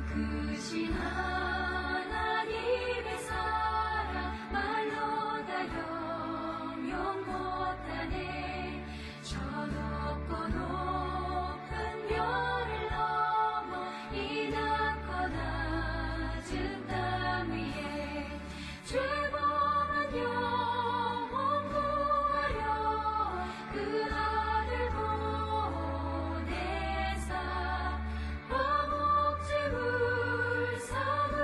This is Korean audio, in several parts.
크신 하나님의 사랑 말로 다 형용 못하네. 저 높고 높은 별을 넘어 이 낮고 낮은 땅 위에 죄범한 영혼 구하려 그 아들 보내사 화목제물 삼아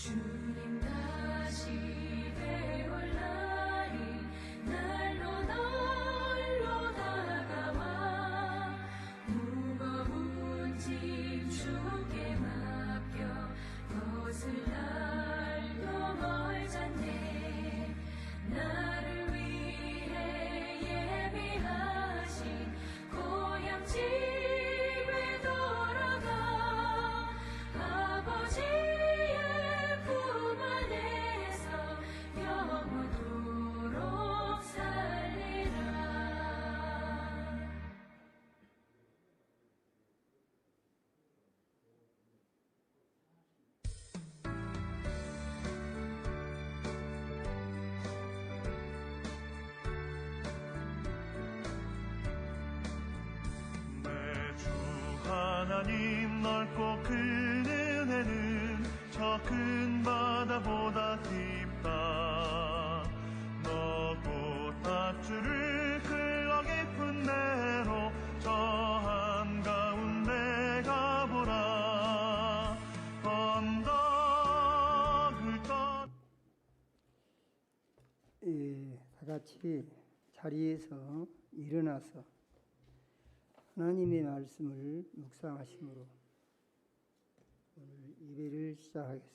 주님 다시 되올 날이 날로 다가와 무거운 짐 주께 맡겨 벗을 날도 멀잖네. 나를 위해 예비하신 고향집에 돌아가 아버지의 품 안에서 영원토록 살리라. 내 주 하나님 넓고 큰 은혜는 저 큰 바다보다 깊다. 너고 밧줄을 흘러 깊은 대로 저 한가운데 가보라. 언덕을 떠 다 같이 자리에서 일어나서 하나님의 말씀을 묵상하심으로 오늘 예배를 시작하겠습니다.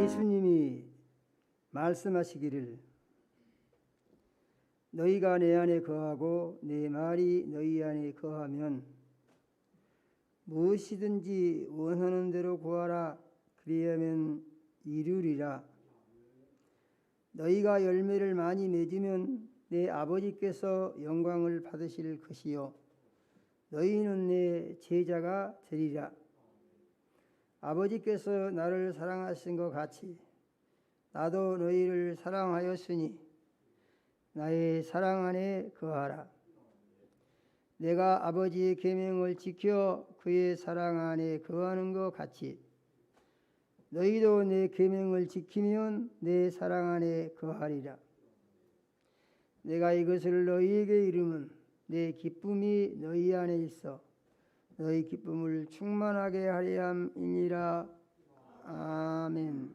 예수님이 말씀하시기를 너희가 내 안에 거하고 내 말이 너희 안에 거하면 무엇이든지 원하는 대로 구하라. 그리하면 이루리라. 너희가 열매를 많이 맺으면 내 아버지께서 영광을 받으실 것이요 너희는 내 제자가 되리라. 아버지께서 나를 사랑하신 것 같이 나도 너희를 사랑하였으니 나의 사랑 안에 거하라. 내가 아버지의 계명을 지켜 그의 사랑 안에 거하는 것 같이 너희도 내 계명을 지키면 내 사랑 안에 거하리라. 내가 이것을 너희에게 이름은 내 기쁨이 너희 안에 있어 너희 기쁨을 충만하게 하려 함이니라. 아멘.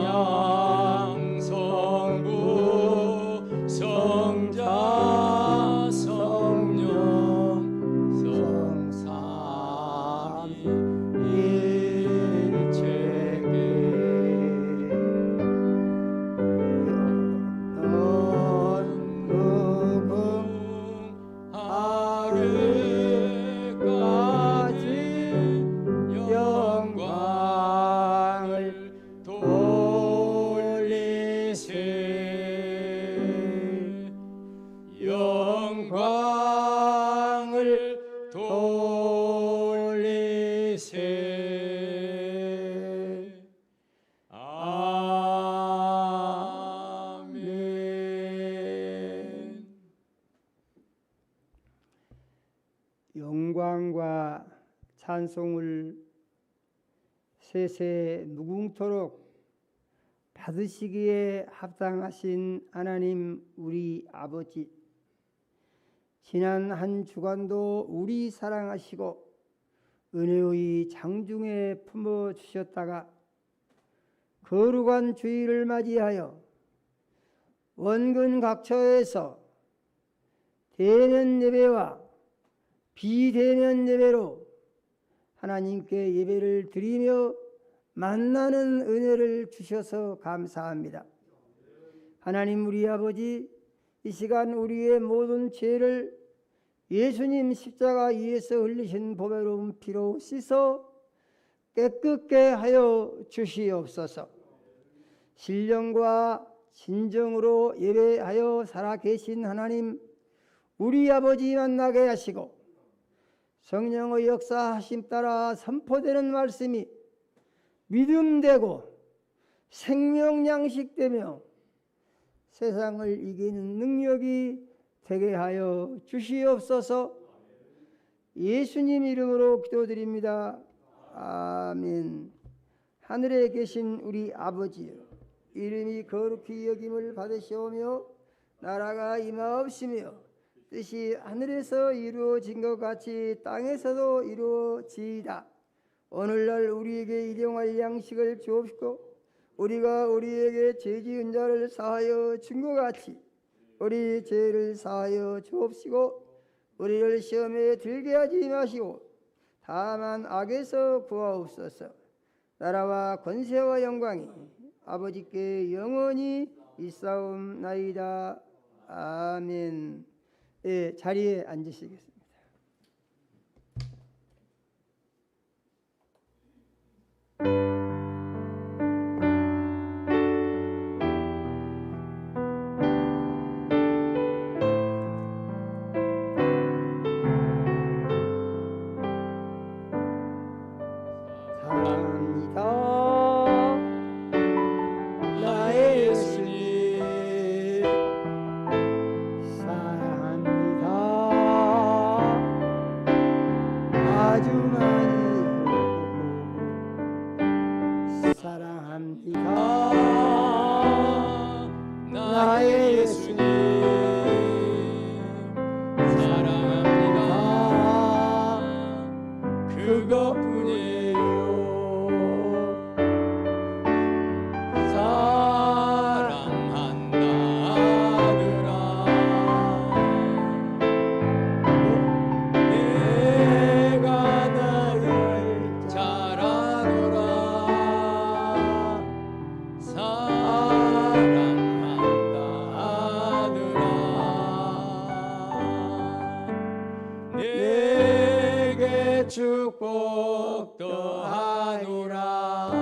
찬양 성부 성자 성령 성삼위일체계 하늘까지 영광을 돌리세 영광을 돌리세 아멘. 영광과 찬송을 세세 무궁토록 받으시기에 합당하신 하나님 우리 아버지, 지난 한 주간도 우리 사랑하시고 은혜의 장중에 품어주셨다가 거룩한 주일을 맞이하여 원근 각처에서 대면 예배와 비대면 예배로 하나님께 예배를 드리며 만나는 은혜를 주셔서 감사합니다. 하나님 우리 아버지, 이 시간 우리의 모든 죄를 예수님 십자가 위에서 흘리신 보배로운 피로 씻어 깨끗게 하여 주시옵소서. 신령과 진정으로 예배하여 살아계신 하나님, 우리 아버지 만나게 하시고 성령의 역사하심 따라 선포되는 말씀이 믿음되고 생명양식되며 세상을 이기는 능력이 되게 하여 주시옵소서. 예수님 이름으로 기도드립니다. 아멘. 하늘에 계신 우리 아버지여, 이름이 거룩히 여김을 받으시오며 나라가 임하옵시며 뜻이 하늘에서 이루어진 것 같이 땅에서도 이루어지이다. 오늘날 우리에게 일용할 양식을 주옵시고 우리가 우리에게 죄 지은 자를 사하여 준 것 같이 우리 죄를 사하여 주옵시고 우리를 시험에 들게 하지 마시고 다만 악에서 구하옵소서. 나라와 권세와 영광이 아버지께 영원히 있사옵나이다. 아멘. 예, 자리에 앉으시겠습니다. 축복도 하노라.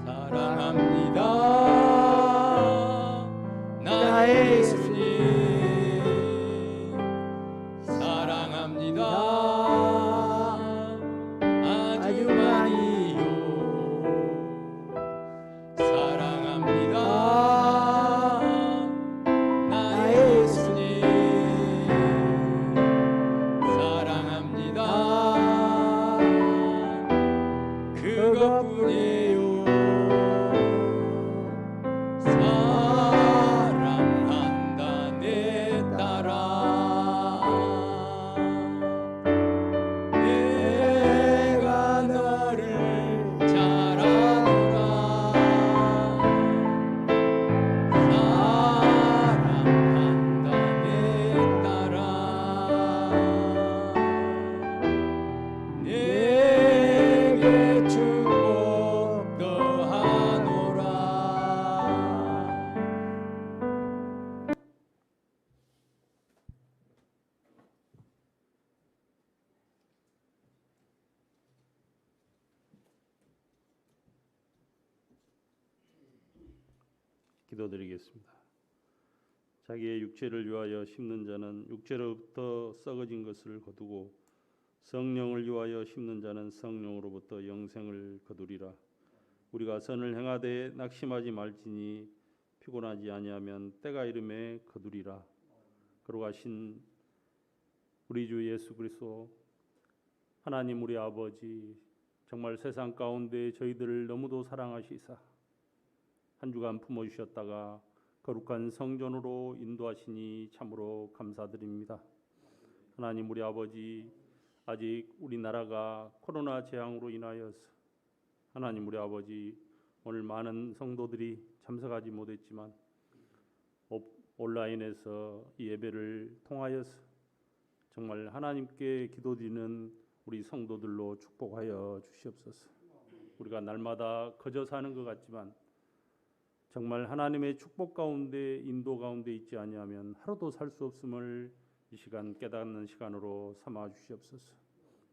사랑합니다 나의 예수님. 사랑합니다 아주 많이요. 사랑합니다 나의 예수님. 그것뿐이요. 사랑한다 내 딸아. 내가 너를 잘 아노라. 사랑한다 내 딸아. 내게 축복도 하노라. 기도드리겠습니다. 자기의 육체를 위하여 심는 자는 육체로부터 썩어진 것을 거두고 성령을 위하여 심는 자는 성령으로부터 영생을 거두리라. 우리가 선을 행하되 낙심하지 말지니 피곤하지 아니하면 때가 이름에 거두리라. 거룩하신 우리 주 예수 그리스도, 하나님 우리 아버지, 정말 세상 가운데 저희들을 너무도 사랑하시사 한 주간 품어주셨다가 거룩한 성전으로 인도하시니 참으로 감사드립니다. 하나님 우리 아버지, 아직 우리나라가 코로나 재앙으로 인하여서 하나님 우리 아버지, 오늘 많은 성도들이 참석하지 못했지만 온라인에서 이 예배를 통하여서 정말 하나님께 기도드리는 우리 성도들로 축복하여 주시옵소서. 우리가 날마다 거저 사는 것 같지만 정말 하나님의 축복 가운데 인도 가운데 있지 아니하면 하루도 살 수 없음을 이 시간 깨닫는 시간으로 삼아 주시옵소서.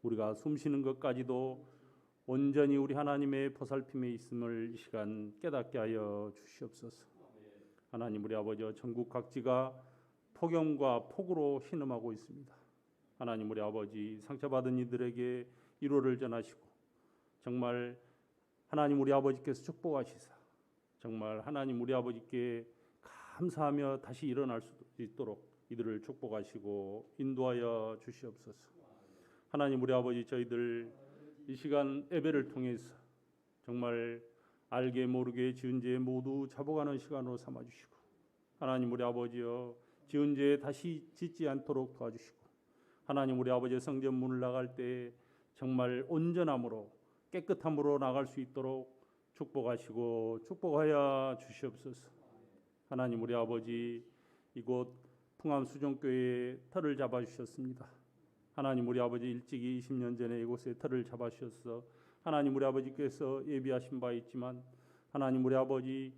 우리가 숨쉬는 것까지도 온전히 우리 하나님의 보살핌에 있음을 이 시간 깨닫게 하여 주시옵소서. 하나님 우리 아버지, 전국 각지가 폭염과 폭우로 신음하고 있습니다. 하나님 우리 아버지, 상처받은 이들에게 위로를 전하시고 정말 하나님 우리 아버지께서 축복하시사 정말 하나님 우리 아버지께 감사하며 다시 일어날 수 있도록 이들을 축복하시고 인도하여 주시옵소서. 하나님 우리 아버지, 저희들 이 시간 예배를 통해서 정말 알게 모르게 지은 죄 모두 잡아가는 시간으로 삼아주시고 하나님 우리 아버지여, 지은 죄 다시 짓지 않도록 도와주시고 하나님 우리 아버지의 성전 문을 나갈 때 정말 온전함으로 깨끗함으로 나갈 수 있도록 축복하시고 축복하여 주시옵소서. 하나님 우리 아버지, 이곳 풍암수종교회에 터를 잡아주셨습니다. 하나님 우리 아버지, 일찍이 20년 전에 이곳에 터를 잡아주셔서 하나님 우리 아버지께서 예비하신 바 있지만 하나님 우리 아버지,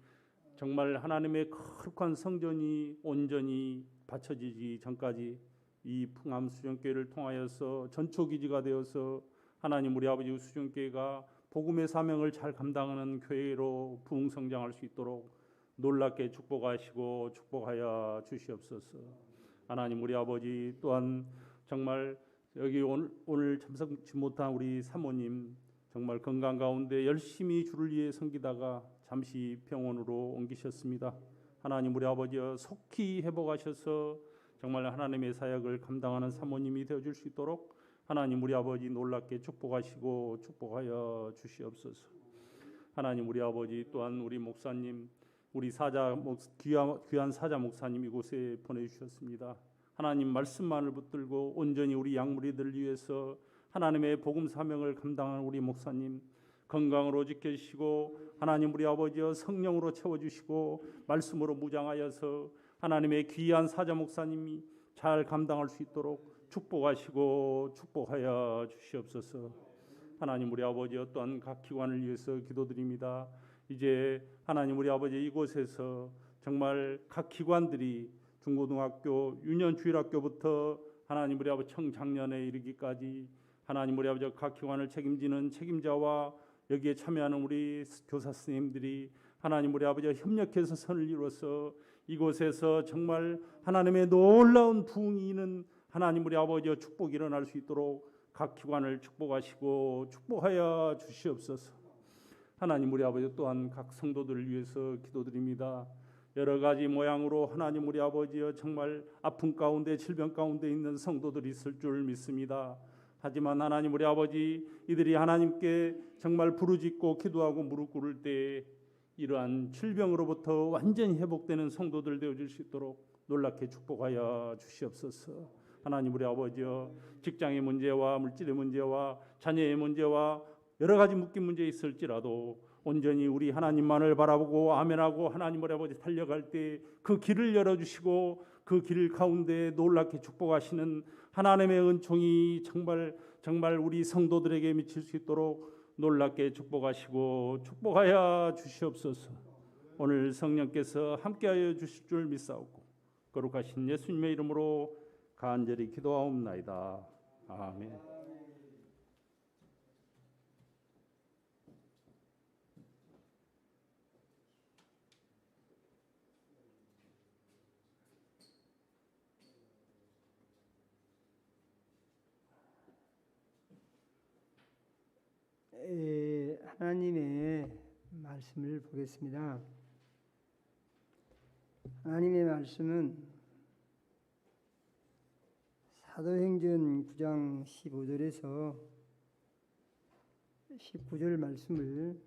정말 하나님의 거룩한 성전이 온전히 받쳐지기 전까지 이 풍암수종교회를 통하여서 전초기지가 되어서 하나님 우리 아버지 수종교회가 복음의 사명을 잘 감당하는 교회로 부흥성장할 수 있도록 놀랍게 축복하시고 축복하여 주시옵소서. 하나님 우리 아버지, 또한 정말 여기 오늘 참석치 못한 우리 사모님 정말 건강 가운데 열심히 주를 위해 섬기다가 잠시 병원으로 옮기셨습니다. 하나님 우리 아버지, 속히 회복하셔서 정말 하나님의 사역을 감당하는 사모님이 되어줄 수 있도록 하나님 우리 아버지 놀랍게 축복하시고 축복하여 주시옵소서. 하나님 우리 아버지, 또한 우리 목사님, 우리 귀한 사자 목사님 이곳에 보내주셨습니다. 하나님 말씀만을 붙들고 온전히 우리 양무리들을 위해서 하나님의 복음 사명을 감당하는 우리 목사님 건강으로 지켜주시고 하나님 우리 아버지여, 성령으로 채워주시고 말씀으로 무장하여서 하나님의 귀한 사자 목사님이 잘 감당할 수 있도록 축복하시고 축복하여 주시옵소서. 하나님 우리 아버지여, 또한 각 기관을 위해서 기도드립니다. 이제 하나님 우리 아버지, 이곳에서 정말 각 기관들이 중고등학교, 유년주일학교부터 하나님 우리 아버지 청장년에 이르기까지 하나님 우리 아버지, 각 기관을 책임지는 책임자와 여기에 참여하는 우리 교사 선생님들이 하나님 우리 아버지 협력해서 선을 이루어서 이곳에서 정말 하나님의 놀라운 부흥이 있는 하나님 우리 아버지의 축복이 일어날 수 있도록 각 기관을 축복하시고 축복하여 주시옵소서. 하나님 우리 아버지, 또한 각 성도들을 위해서 기도드립니다. 여러 가지 모양으로 하나님 우리 아버지여, 정말 아픔 가운데 질병 가운데 있는 성도들이 있을 줄 믿습니다. 하지만 하나님 우리 아버지, 이들이 하나님께 정말 부르짖고 기도하고 무릎 꿇을 때 이러한 질병으로부터 완전히 회복되는 성도들 되어줄 수 있도록 놀랍게 축복하여 주시옵소서. 하나님 우리 아버지여, 직장의 문제와 물질의 문제와 자녀의 문제와 여러 가지 묶인 문제 있을지라도 온전히 우리 하나님만을 바라보고 아멘하고 하나님 우리 아버지 달려갈 때 그 길을 열어주시고 그 길 가운데 놀랍게 축복하시는 하나님의 은총이 정말 우리 성도들에게 미칠 수 있도록 놀랍게 축복하시고 축복하여 주시옵소서. 오늘 성령께서 함께하여 주실 줄 믿사옵고 거룩하신 예수님의 이름으로 간절히 기도하옵나이다. 아멘. 하나님의 말씀을 보겠습니다. 하나님의 말씀은 사도행전 9장 15절에서 19절 말씀을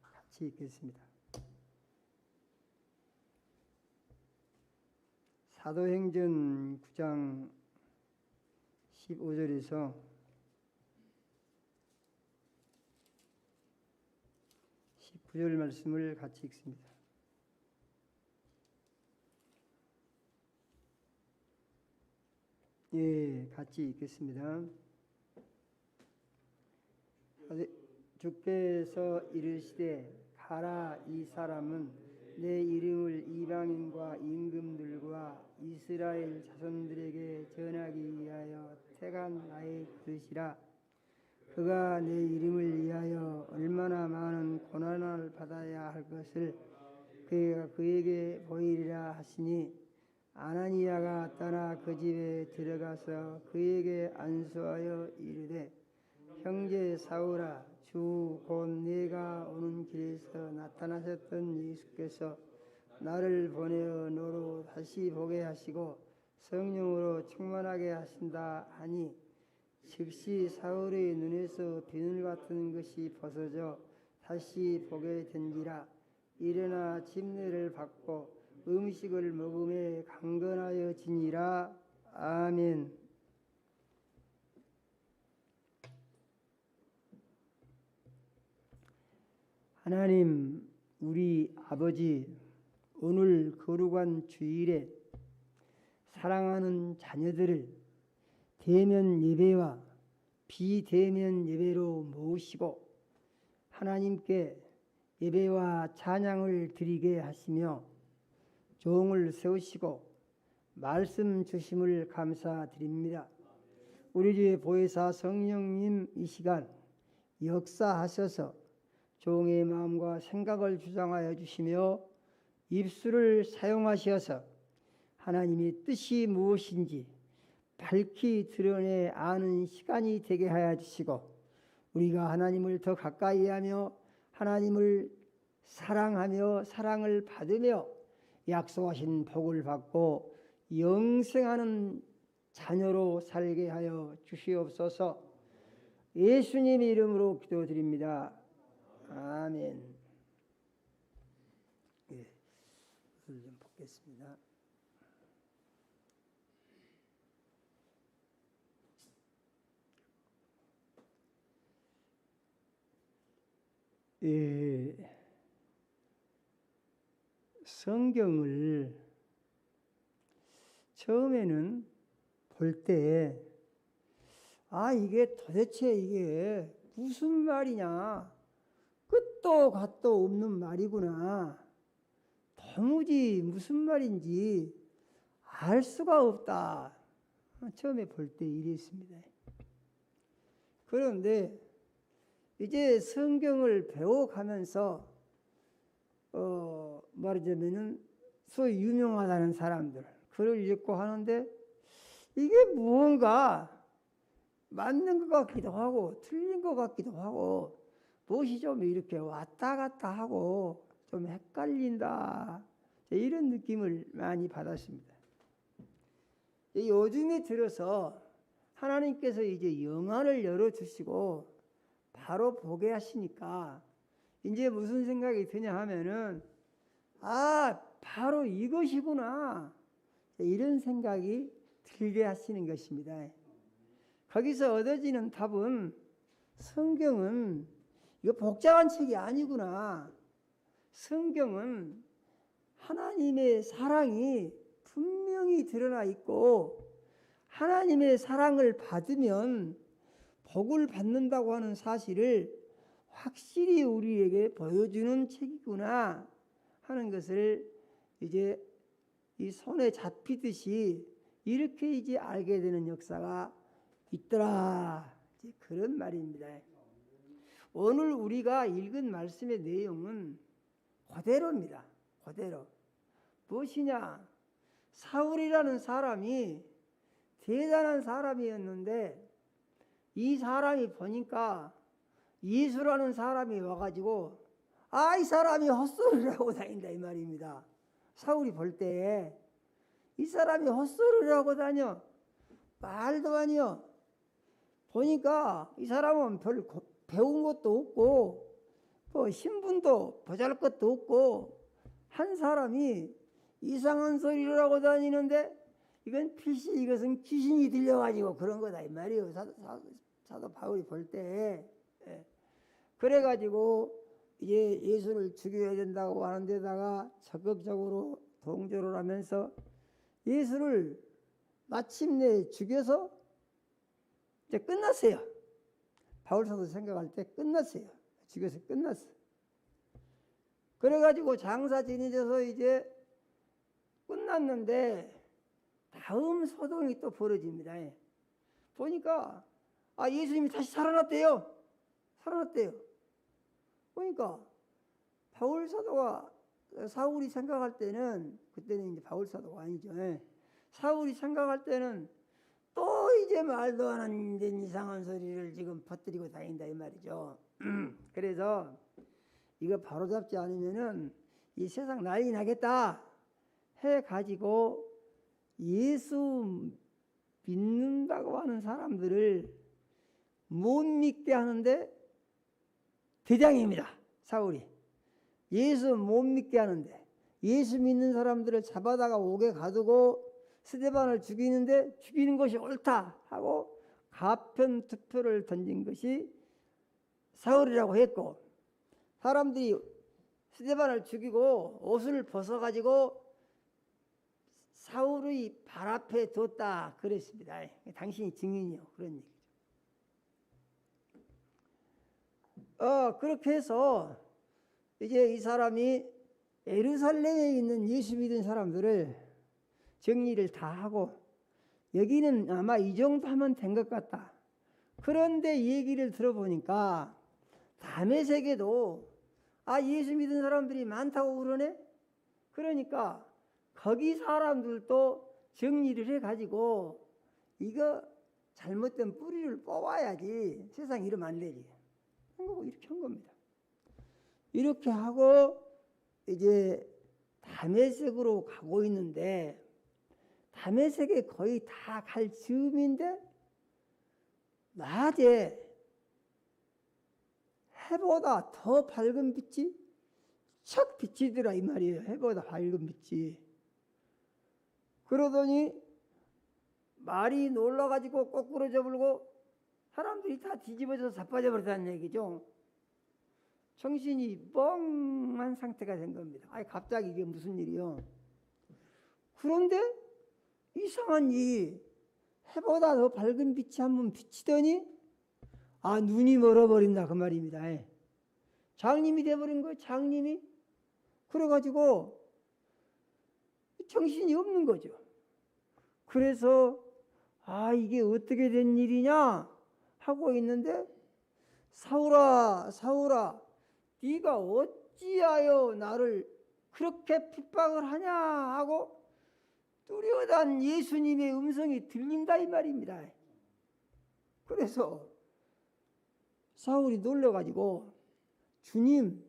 같이 읽겠습니다. 사도행전 9장 15절에서 19절 말씀을 같이 읽습니다. 예, 같이 읽겠습니다. 주께서 이르시되 가라, 이 사람은 내 이름을 이방인과 임금들과 이스라엘 자손들에게 전하기 위하여 택한 나의 그릇이라. 그가 내 이름을 위하여 얼마나 많은 고난을 받아야 할 것을 그가 그에게 보이리라 하시니, 아나니아가 떠나 그 집에 들어가서 그에게 안수하여 이르되, 형제 사울아, 주 곧 내가 오는 길에서 나타나셨던 예수께서 나를 보내어 너로 다시 보게 하시고 성령으로 충만하게 하신다 하니, 즉시 사울의 눈에서 비늘 같은 것이 벗어져 다시 보게 된지라. 일어나 침례를 받고 음식을 먹음에 강건하여 지니라. 아멘. 하나님, 우리 아버지, 오늘 거룩한 주일에 사랑하는 자녀들을 대면 예배와 비대면 예배로 모시고 하나님께 예배와 찬양을 드리게 하시며 종을 세우시고 말씀 주심을 감사드립니다. 우리 주의 보혜사 성령님, 이 시간 역사하셔서 종의 마음과 생각을 주장하여 주시며 입술을 사용하셔서 하나님의 뜻이 무엇인지 밝히 드러내 아는 시간이 되게 하여 주시고, 우리가 하나님을 더 가까이 하며 하나님을 사랑하며 사랑을 받으며 약속하신 복을 받고 영생하는 자녀로 살게 하여 주시옵소서. 예수님 이름으로 기도드립니다. 아멘. 예, 옷을 좀 벗겠습니다. 예, 성경을 처음에는 볼 때, 이게 도대체 이게 무슨 말이냐, 끝도 갓도 없는 말이구나, 도무지 무슨 말인지 알 수가 없다, 처음에 볼 때 이랬습니다. 그런데 이제 성경을 배워가면서 말하자면은 소위 유명하다는 사람들 글을 읽고 하는데, 이게 무언가 맞는 것 같기도 하고 틀린 것 같기도 하고 무엇이 좀 이렇게 왔다 갔다 하고 좀 헷갈린다, 이런 느낌을 많이 받았습니다. 요즘에 들어서 하나님께서 이제 영안을 열어주시고 바로 보게 하시니까 이제 무슨 생각이 드냐 하면은, 바로 이것이구나, 이런 생각이 들게 하시는 것입니다. 거기서 얻어지는 답은, 성경은 이거 복잡한 책이 아니구나, 성경은 하나님의 사랑이 분명히 드러나 있고 하나님의 사랑을 받으면 복을 받는다고 하는 사실을 확실히 우리에게 보여주는 책이구나 하는 것을 이제 이 손에 잡히듯이 이렇게 이제 알게 되는 역사가 있더라, 이제 그런 말입니다. 오늘 우리가 읽은 말씀의 내용은 그대로입니다. 그대로. 무엇이냐? 사울이라는 사람이 대단한 사람이었는데, 이 사람이 보니까 예수라는 사람이 와가지고 이 사람이 헛소리를 하고 다닌다, 이 말입니다. 사울이 볼 때 이 사람이 헛소리를 하고 다녀, 말도 아니요. 보니까 이 사람은 별 배운 것도 없고 뭐 신분도 보잘것도 없고 한 사람이 이상한 소리를 하고 다니는데, 이건 필시 이것은 귀신이 들려가지고 그런 거다, 이 말이에요. 사도 바울이 볼 때. 그래가지고 이제 예수를 죽여야 된다고 하는 데다가 적극적으로 동조를 하면서 예수를 마침내 죽여서 이제 끝났어요. 바울 사도 생각할 때 끝났어요. 죽여서 끝났어. 그래가지고 장사 지내져서 이제 끝났는데 다음 소동이 또 벌어집니다. 보니까 예수님이 다시 살아났대요. 살아났대요. 보니까 바울 사도가 사울이 생각할 때는 그때는 이제 바울 사도가 아니죠. 사울이 생각할 때는 또 이제 말도 안 되는 이상한 소리를 지금 퍼뜨리고 다닌다 이 말이죠. 그래서 이거 바로잡지 않으면은 이 세상 난리 나겠다 해 가지고 예수 믿는다고 하는 사람들을 못 믿게 하는데 대장입니다. 사울이 예수 못 믿게 하는데 예수 믿는 사람들을 잡아다가 옥에 가두고 스데반을 죽이는데 죽이는 것이 옳다 하고 가편 투표를 던진 것이 사울이라고 했고, 사람들이 스데반을 죽이고 옷을 벗어가지고 사울의 발 앞에 뒀다 그랬습니다. 당신이 증인이요. 그런 얘기죠. 그렇게 해서 이제 이 사람이 예루살렘에 있는 예수 믿은 사람들을 정리를 다 하고 여기는 아마 이 정도 하면 된 것 같다. 그런데 얘기를 들어보니까 다메섹에도 예수 믿은 사람들이 많다고 그러네. 그러니까 거기 사람들도 정리를 해가지고 이거 잘못된 뿌리를 뽑아야지 세상 이러면 안 되지. 이렇게 한 겁니다. 이렇게 하고 이제 다메섹으로 가고 있는데 다메섹에 거의 다 갈 즈음인데 낮에 해보다 더 밝은 빛이 척 비치더라 이 말이에요. 해보다 밝은 빛이. 그러더니 말이 놀라가지고 거꾸로 접을고 사람들이 다 뒤집어져서 자빠져 버렸다는 얘기죠. 정신이 멍한 상태가 된 겁니다. 갑자기 이게 무슨 일이요? 그런데 이상한 이 해보다 더 밝은 빛이 한번 비치더니 눈이 멀어버린다 그 말입니다. 장님이 돼버린 거예요. 장님이. 그래가지고 정신이 없는 거죠. 그래서 이게 어떻게 된 일이냐 하고 있는데 사울아 사울아 네가 어찌하여 나를 그렇게 핍박을 하냐 하고 뚜렷한 예수님의 음성이 들린다 이 말입니다. 그래서 사울이 놀라가지고 주님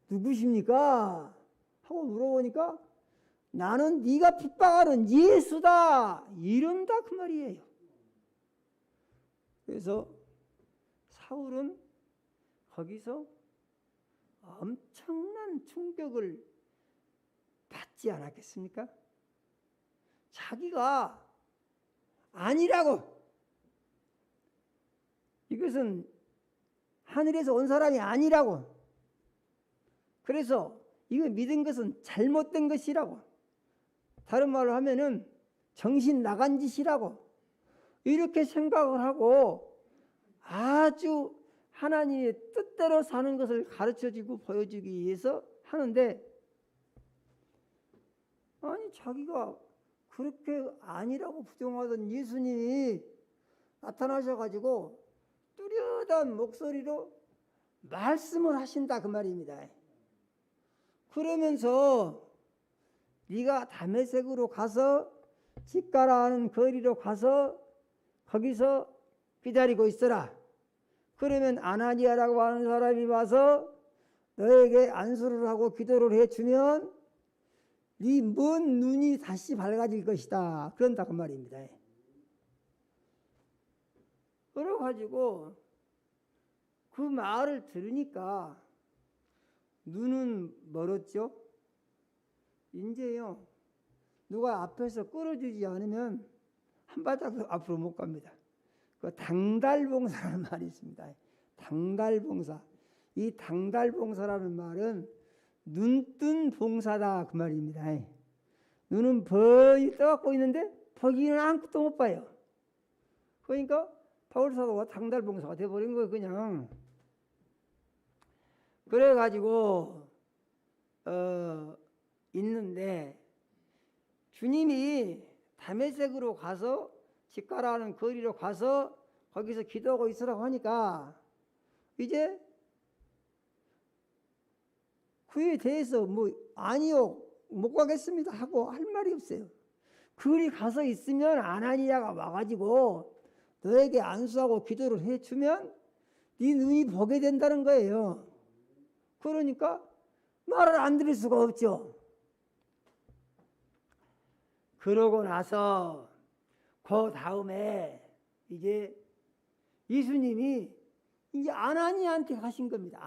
누구십니까? 하고 물어보니까 나는 네가 핍박하는 예수다 이런다 그 말이에요. 그래서 사울은 거기서 엄청난 충격을 받지 않았겠습니까? 자기가 아니라고, 이것은 하늘에서 온 사람이 아니라고, 그래서 이거 믿은 것은 잘못된 것이라고, 다른 말로 하면은 정신 나간 짓이라고 이렇게 생각을 하고 아주 하나님의 뜻대로 사는 것을 가르쳐주고 보여주기 위해서 하는데, 자기가 그렇게 아니라고 부정하던 예수님이 나타나셔가지고 뚜렷한 목소리로 말씀을 하신다 그 말입니다. 그러면서 네가 다메섹으로 가서 집가라 하는 거리로 가서 거기서 기다리고 있어라. 그러면 아나니아라고 하는 사람이 와서 너에게 안수를 하고 기도를 해주면 네 먼 눈이 다시 밝아질 것이다. 그런다 그 말입니다. 그래가지고 그 말을 들으니까 눈은 멀었죠. 이제요 누가 앞에서 끌어주지 않으면 한 발짝도 앞으로 못 갑니다. 그 당달봉사라는 말이 있습니다. 당달봉사. 이 당달봉사라는 말은 눈뜬 봉사다 그 말입니다. 눈은 벌이 떠갖고 있는데 보기는 아무것도 못 봐요. 그러니까 바울사도가 당달봉사가 돼버린 거예요. 그냥. 그래가지고 있는데 주님이 다메섹으로 가서 직가라는 거리로 가서 거기서 기도하고 있으라고 하니까 이제 그에 대해서 뭐 아니요 못 가겠습니다 하고 할 말이 없어요. 거기 가서 있으면 아나니아가 와가지고 너에게 안수하고 기도를 해주면 네 눈이 보게 된다는 거예요. 그러니까 말을 안 들을 수가 없죠. 그러고 나서 그 다음에 이제 예수님이 이제 아나니아한테 가신 겁니다.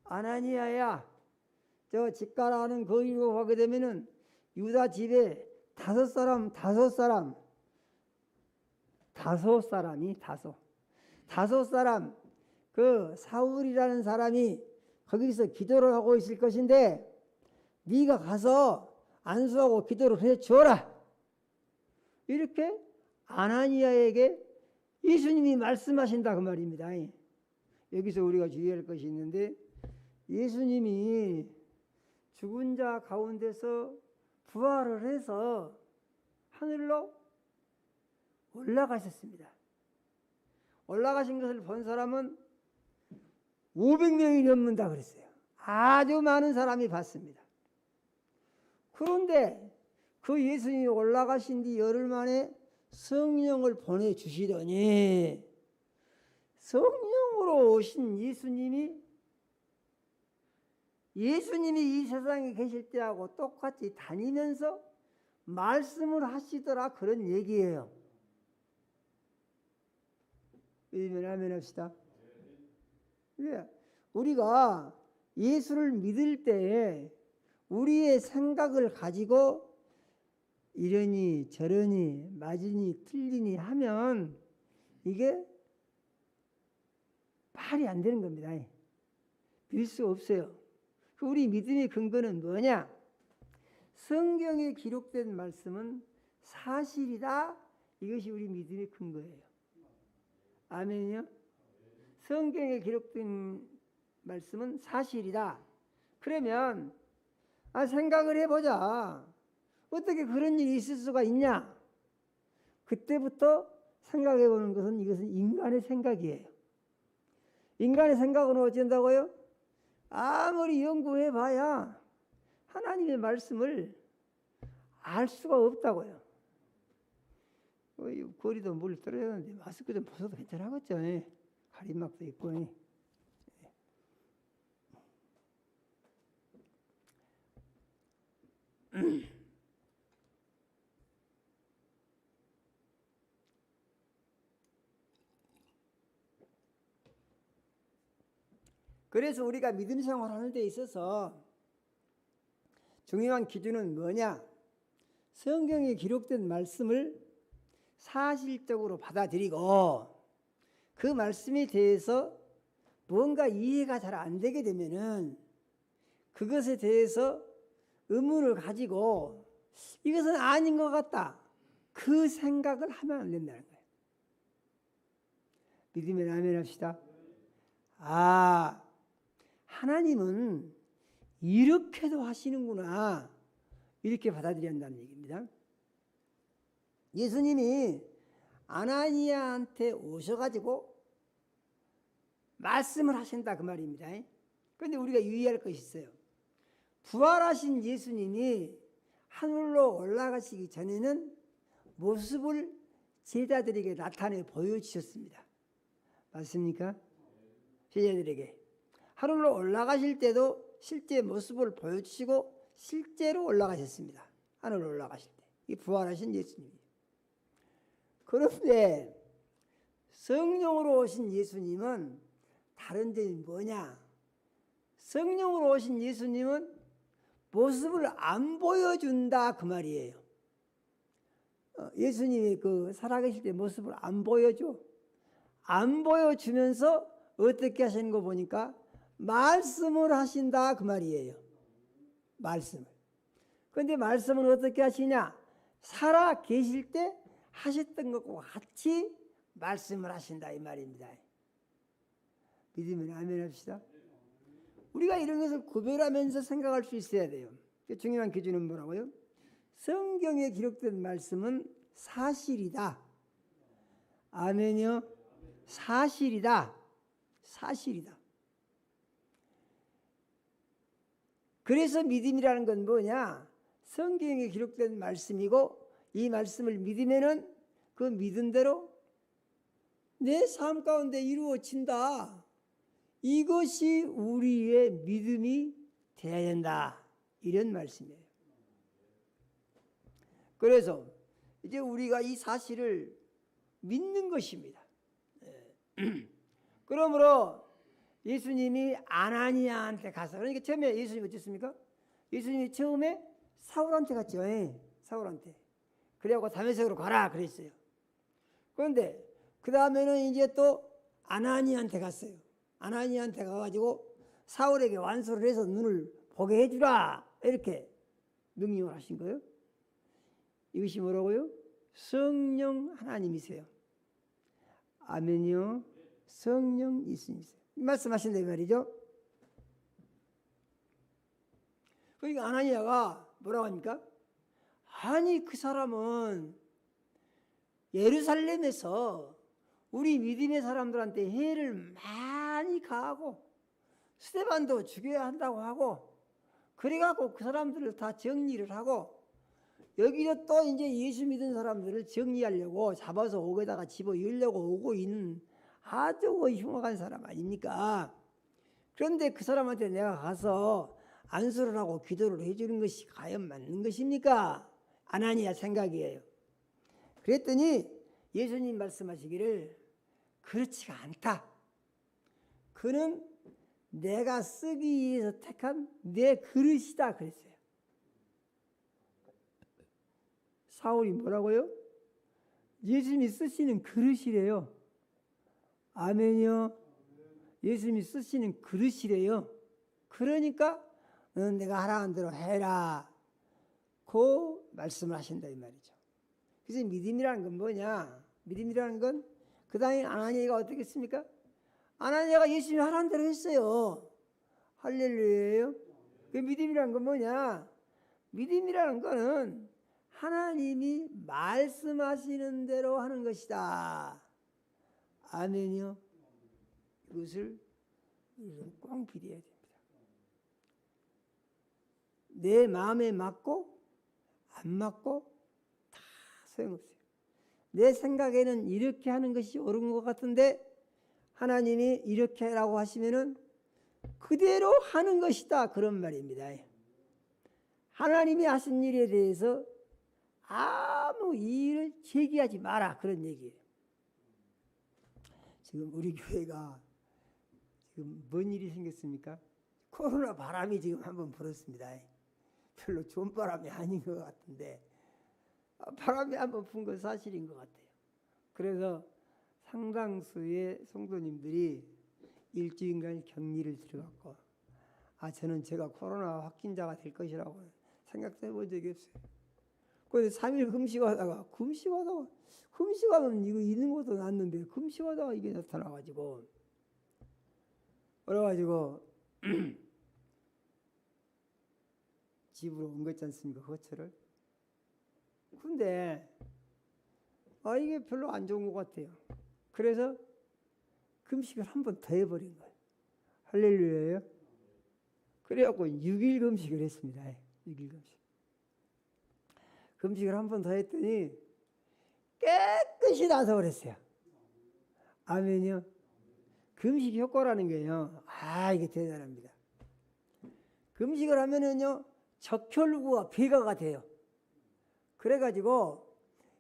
아나니아야, 저 직가라는 거기로 가게 되면은 유다 집에 다섯 사람이 그 사울이라는 사람이 거기서 기도를 하고 있을 것인데 네가 가서 안수하고 기도를 해 주어라. 이렇게 아나니아에게 예수님이 말씀하신다 그 말입니다. 여기서 우리가 주의할 것이 있는데 예수님이 죽은 자 가운데서 부활을 해서 하늘로 올라가셨습니다. 올라가신 것을 본 사람은 500명이 넘는다 그랬어요. 아주 많은 사람이 봤습니다. 그런데 그 예수님이 올라가신 뒤 열흘 만에 성령을 보내주시더니 성령으로 오신 예수님이 이 세상에 계실 때하고 똑같이 다니면서 말씀을 하시더라 그런 얘기예요. 믿으면 아멘 합시다. 우리가 예수를 믿을 때에 우리의 생각을 가지고 이러니 저러니 맞으니 틀리니 하면 이게 말이 안 되는 겁니다. 믿을 수 없어요. 우리 믿음의 근거는 뭐냐? 성경에 기록된 말씀은 사실이다. 이것이 우리 믿음의 근거예요. 아멘이요? 성경에 기록된 말씀은 사실이다. 그러면 생각을 해보자. 어떻게 그런 일이 있을 수가 있냐? 그때부터 생각해보는 것은 이것은 인간의 생각이에요. 인간의 생각은 어쩐다고요? 아무리 연구해봐야 하나님의 말씀을 알 수가 없다고요. 거리도 물 떨어졌는데 마스크 좀 벗어도 괜찮겠죠? 가림막도 있고. 그래서 우리가 믿음 생활하는 데 있어서 중요한 기준은 뭐냐? 성경에 기록된 말씀을 사실적으로 받아들이고 그 말씀에 대해서 뭔가 이해가 잘 안 되게 되면은 그것에 대해서 의문을 가지고 이것은 아닌 것 같다. 그 생각을 하면 안 된다는 거예요. 믿으면 아멘 합시다. 하나님은 이렇게도 하시는구나. 이렇게 받아들여야 한다는 얘기입니다. 예수님이 아나니아한테 오셔가지고 말씀을 하신다 그 말입니다. 그런데 우리가 유의할 것이 있어요. 부활하신 예수님이 하늘로 올라가시기 전에는 모습을 제자들에게 나타내 보여주셨습니다. 맞습니까? 제자들에게 하늘로 올라가실 때도 실제 모습을 보여주시고 실제로 올라가셨습니다. 하늘로 올라가실 때 이 부활하신 예수님이. 그런데 성령으로 오신 예수님은 다른 점이 뭐냐? 성령으로 오신 예수님은 모습을 안 보여준다 그 말이에요. 예수님이 그 살아계실 때 모습을 안 보여줘. 안 보여주면서 어떻게 하시는 거 보니까 말씀을 하신다 그 말이에요. 말씀을. 그런데 말씀은 어떻게 하시냐? 살아 계실 때 하셨던 것과 같이 말씀을 하신다 이 말입니다. 믿으면 아멘 합시다. 우리가 이런 것을 구별하면서 생각할 수 있어야 돼요. 그 중요한 기준은 뭐라고요? 성경에 기록된 말씀은 사실이다. 아멘요. 사실이다. 사실이다. 그래서 믿음이라는 건 뭐냐? 성경에 기록된 말씀이고 이 말씀을 믿으면은 그 믿음대로 내 삶 가운데 이루어진다. 이것이 우리의 믿음이 되어야 된다. 이런 말씀이에요. 그래서 이제 우리가 이 사실을 믿는 것입니다. 그러므로 예수님이 아나니아한테 가서, 그러니까 처음에 예수님이 어땠습니까? 예수님이 처음에 사울한테 갔죠. 사울한테. 그래갖고 다메섹으로 가라 그랬어요. 그런데 그 다음에는 이제 또 아나니아한테 갔어요. 아나니아한테 가가지고 사울에게 완수를 해서 눈을 보게 해주라 이렇게 명령을 하신 거예요. 이것이 뭐라고요? 성령 하나님이세요. 아멘이요. 성령 예수님이세요. 말씀하신다 이 말이죠. 그러니까 아나니아가 뭐라고 합니까? 아니 그 사람은 예루살렘에서 우리 믿음의 사람들한테 해를 많이 가하고 스데반도 죽여야 한다고 하고 그래갖고 그 사람들을 다 정리를 하고 여기서 또 이제 예수 믿은 사람들을 정리하려고 잡아서 옥에다가 집어 열려고 오고 있는 아주 흉악한 사람 아닙니까? 그런데 그 사람한테 내가 가서 안수를 하고 기도를 해주는 것이 과연 맞는 것입니까? 아나니아 생각이에요. 그랬더니 예수님 말씀하시기를 그렇지가 않다. 그는 내가 쓰기 위해서 택한 내 그릇이다 그랬어요. 사울이 뭐라고요? 예수님이 쓰시는 그릇이래요. 아멘이요. 예수님이 쓰시는 그릇이래요. 그러니까 너는 내가 하라는 대로 해라. 그 말씀을 하신다 이 말이죠. 그래서 믿음이라는 건 뭐냐? 믿음이라는 건 그 다음에 아나니아가 어떻게 했습니까? 아나니아가 예수님이 하라는 대로 했어요. 할렐루야예요. 그 믿음이라는 건 뭐냐? 믿음이라는 거는 하나님이 말씀하시는 대로 하는 것이다. 아멘이요. 이것을 우리는 꼭 비례해야 됩니다. 내 마음에 맞고 안 맞고 다 소용없어요. 내 생각에는 이렇게 하는 것이 옳은 것 같은데 하나님이 이렇게 하라고 하시면은 그대로 하는 것이다. 그런 말입니다. 하나님이 하신 일에 대해서 아무 이의를 제기하지 마라. 그런 얘기예요. 지금 우리 교회가 지금 뭔 일이 생겼습니까? 코로나 바람이 지금 한번 불었습니다. 별로 좋은 바람이 아닌 것 같은데 바람이 한번 분 건 사실인 것 같아요. 그래서 상당수의 성도님들이 일주일간 격리를 들어갔고 저는 제가 코로나 확진자가 될 것이라고 생각도 해본 적이 없어요. 그래서 3일 금식하다가 금식하면 이거 있는 것도 낫는데 금식하다가 이게 나타나가지고 그래가지고 집으로 온 거 있지 않습니까? 거처를. 근데 이게 별로 안 좋은 것 같아요. 그래서 금식을 한 번 더 해버린 거예요. 할렐루야예요. 그래갖고 6일 금식을 했습니다. 6일 금식. 금식을 한 번 더 했더니 깨끗이 나서 그랬어요. 아멘이요. 금식 효과라는 게요. 이게 대단합니다. 금식을 하면은요, 적혈구가 배가가 돼요. 그래가지고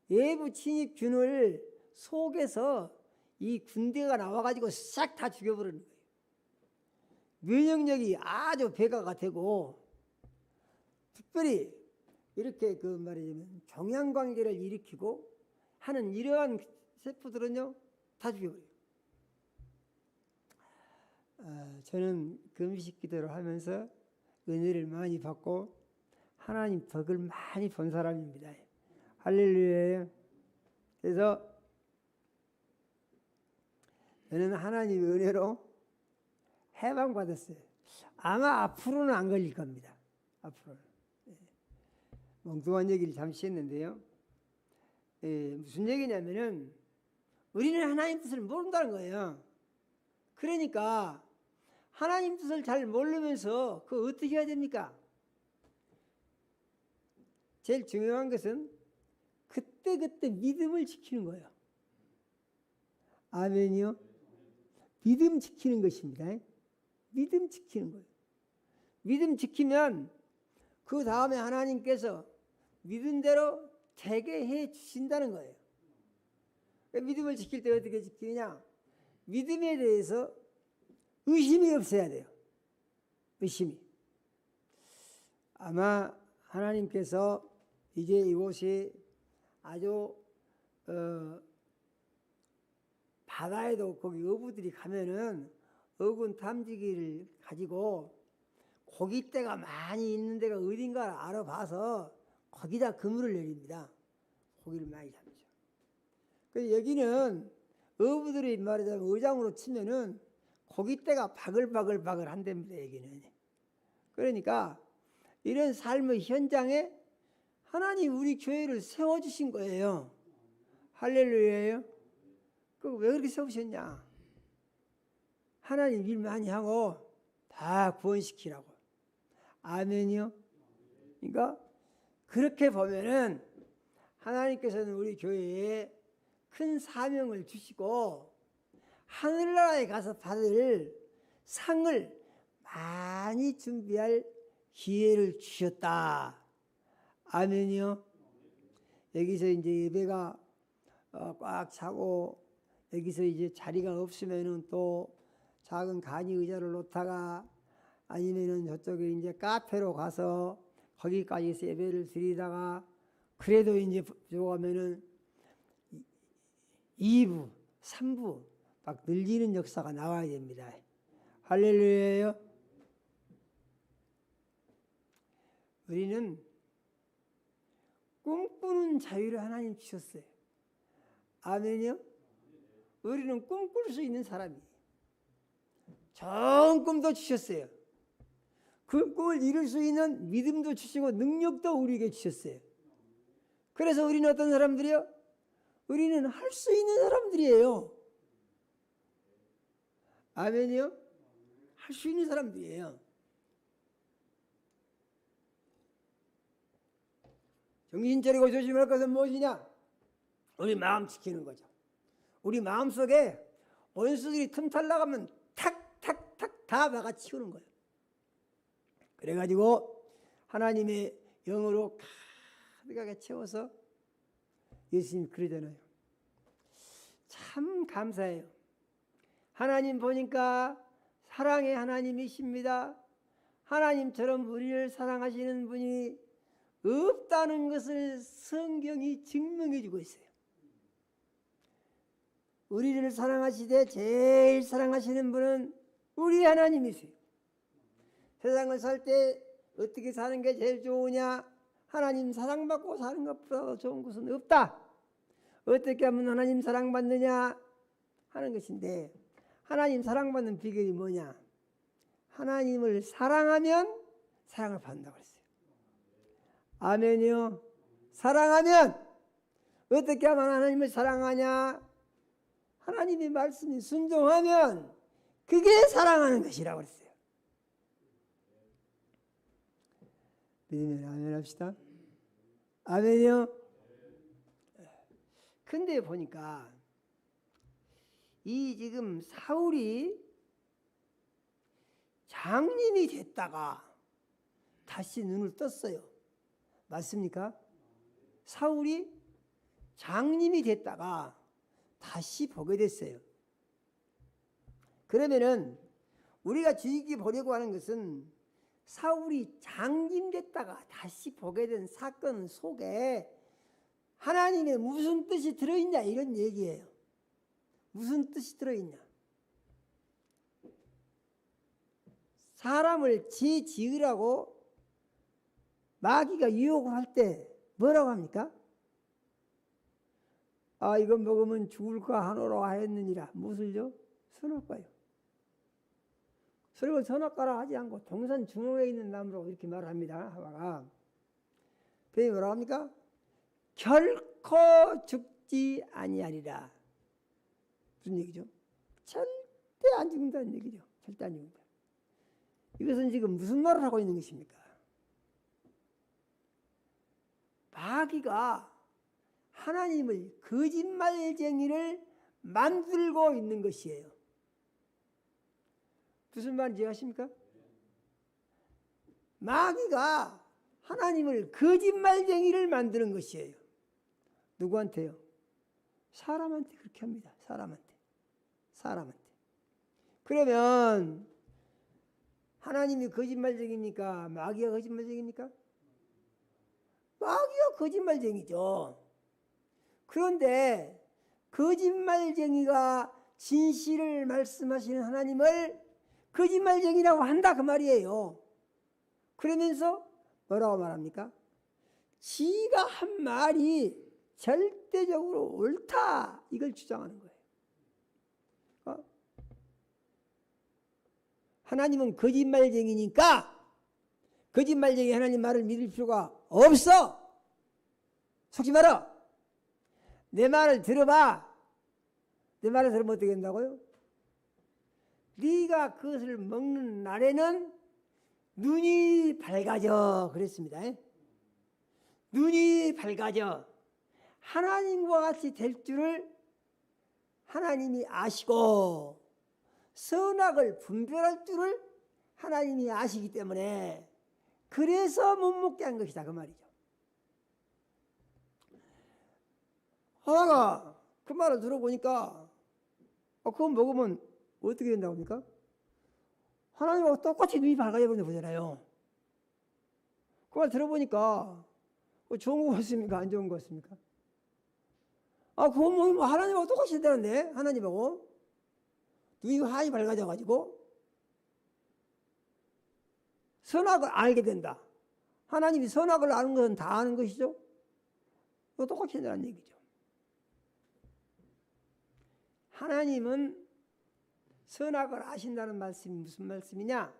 외부 침입균을 속에서 이 군대가 나와가지고 싹 다 죽여버리는 거예요. 면역력이 아주 배가가 되고 특별히 이렇게 그 말이자면 종양관계를 일으키고 하는 이러한 세포들은요 다 죽여버려요. 저는 금식 기도를 하면서 은혜를 많이 받고 하나님 덕을 많이 본 사람입니다. 할렐루야예요. 그래서 저는 하나님의 은혜로 해방받았어요. 아마 앞으로는 안 걸릴 겁니다. 앞으로는. 멍뚱한 얘기를 잠시 했는데요. 무슨 얘기냐면은 우리는 하나님 뜻을 모른다는 거예요. 그러니까 하나님 뜻을 잘 모르면서 그거 어떻게 해야 됩니까? 제일 중요한 것은 그때그때 믿음을 지키는 거예요. 아멘이요? 믿음 지키는 것입니다. 믿음 지키는 거예요. 믿음 지키면 그 다음에 하나님께서 믿은 대로 되게 해 주신다는 거예요. 믿음을 지킬 때 어떻게 지키느냐? 믿음에 대해서 의심이 없어야 돼요. 의심이. 아마 하나님께서 이제 이곳이 아주 바다에도 거기 어부들이 가면은 어군 탐지기를 가지고 고깃대가 많이 있는 데가 어딘가 알아봐서 거기다 그물을 내립니다. 고기를 많이 잡죠. 그래서 여기는 어부들이 말하자면 어장으로 치면은 고깃대가 바글바글 한답니다. 여기는. 그러니까 이런 삶의 현장에 하나님 우리 교회를 세워주신 거예요. 할렐루야예요. 왜 그렇게 세우셨냐? 하나님 일 많이 하고 다 구원시키라고. 아멘이요. 그러니까 그렇게 보면은 하나님께서는 우리 교회에 큰 사명을 주시고 하늘나라에 가서 받을 상을 많이 준비할 기회를 주셨다. 아멘이요. 여기서 이제 예배가 꽉 차고 여기서 이제 자리가 없으면은 또 작은 간이 의자를 놓다가 아니면은 저쪽에 이제 카페로 가서 거기까지서 예배를 드리다가 그래도 이제 들어가면은 2부, 3부 막 늘리는 역사가 나와야 됩니다. 할렐루야예요. 우리는 꿈꾸는 자유를 하나님 주셨어요. 아멘이요. 우리는 꿈꿀 수 있는 사람이에요. 좋은 꿈도 주셨어요. 그 꿈을 이룰 수 있는 믿음도 주시고 능력도 우리에게 주셨어요. 그래서 우리는 어떤 사람들이요? 우리는 할 수 있는 사람들이에요. 아멘이요? 할 수 있는 사람들이에요. 정신 차리고 조심할 것은 무엇이냐? 우리 마음 지키는 거죠. 우리 마음속에 원수들이 틈탈 나가면 탁탁탁 다 막아치우는 거예요. 그래가지고 하나님의 영으로 가득하게 채워서 예수님이 그러잖아요. 참 감사해요. 하나님 보니까 사랑의 하나님이십니다. 하나님처럼 우리를 사랑하시는 분이 없다는 것을 성경이 증명해 주고 있어요. 우리를 사랑하시되 제일 사랑하시는 분은 우리 하나님이세요. 세상을 살 때 어떻게 사는 게 제일 좋으냐? 하나님 사랑받고 사는 것보다 좋은 것은 없다. 어떻게 하면 하나님 사랑받느냐 하는 것인데 하나님 사랑받는 비결이 뭐냐? 하나님을 사랑하면 사랑을 받는다고 했어요. 아멘이요. 사랑하면 어떻게 하면 하나님을 사랑하냐? 하나님의 말씀이 순종하면 그게 사랑하는 것이라고 했어요. 믿으면 아멘 합시다. 아멘이요. 근데 보니까 이 지금 사울이 장님이 됐다가 다시 눈을 떴어요. 맞습니까? 사울이 장님이 됐다가 다시 보게 됐어요. 그러면은 우리가 주의 보려고 하는 것은 사울이 장님 됐다가 다시 보게 된 사건 속에 하나님의 무슨 뜻이 들어있냐 이런 얘기예요. 무슨 뜻이 들어있냐? 사람을 지으라고 마귀가 유혹을 할 때 뭐라고 합니까? 아, 이거 먹으면 죽을까 하노라 하였느니라. 무엇을요? 선악과요. 서로 선악과라 하지 않고 동산 중앙에 있는 나무라고 이렇게 말을 합니다. 하와가. 뱀이 뭐라고 합니까? 결코 죽지 아니하리라. 무슨 얘기죠? 절대 안 죽는다는 얘기죠. 절대 안 죽는다. 이것은 지금 무슨 말을 하고 있는 것입니까? 마귀가 하나님을 거짓말쟁이를 만들고 있는 것이에요. 무슨 말인지 아십니까? 마귀가 하나님을 거짓말쟁이를 만드는 것이에요. 누구한테요? 사람한테 그렇게 합니다. 사람한테. 그러면 하나님이 거짓말쟁이입니까? 마귀가 거짓말쟁이입니까? 마귀가 거짓말쟁이죠. 그런데 거짓말쟁이가 진실을 말씀하시는 하나님을 거짓말쟁이라고 한다 그 말이에요. 그러면서 뭐라고 말합니까? 지가 한 말이 절대적으로 옳다 이걸 주장하는 거예요. 하나님은 거짓말쟁이니까 거짓말쟁이 하나님 말을 믿을 필요가 없어. 속지 마라. 내 말을 들어봐. 내 말을 들으면 어떻게 된다고요? 네가 그것을 먹는 날에는 눈이 밝아져 그랬습니다. 눈이 밝아져 하나님과 같이 될 줄을 하나님이 아시고 선악을 분별할 줄을 하나님이 아시기 때문에 그래서 못 먹게 한 것이다 그 말이죠. 하나가 그 말을 들어보니까 그거 먹으면 어떻게 된다고 합니까? 하나님하고 똑같이 눈이 밝아져 버리는 거잖아요. 그 말 들어보니까 좋은 거 같습니까? 안 좋은 거 같습니까? 그거 먹으면 하나님하고 똑같이 된다는데 하나님하고 눈이 환히 밝아져가지고 선악을 알게 된다. 하나님이 선악을 아는 것은 다 아는 것이죠. 똑같이 된다는 얘기죠. 하나님은 선악을 아신다는 말씀이 무슨 말씀이냐?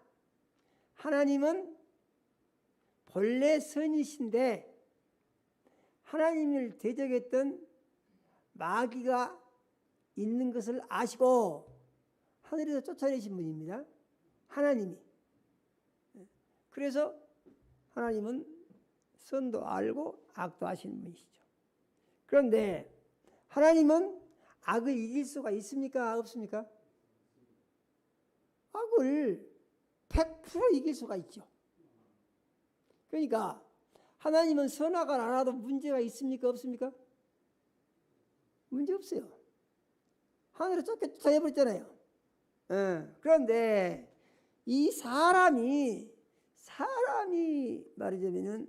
하나님은 본래 선이신데 하나님을 대적했던 마귀가 있는 것을 아시고 하늘에서 쫓아내신 분입니다. 하나님이. 그래서 하나님은 선도 알고 악도 아시는 분이시죠. 그런데 하나님은 악을 이길 수가 있습니까? 없습니까? 악을 100% 이길 수가 있죠. 그러니까 하나님은 선악을 알아도 문제가 있습니까? 없습니까? 문제 없어요. 하늘에 쫓아내버렸잖아요. 그런데 이 사람이 말하자면은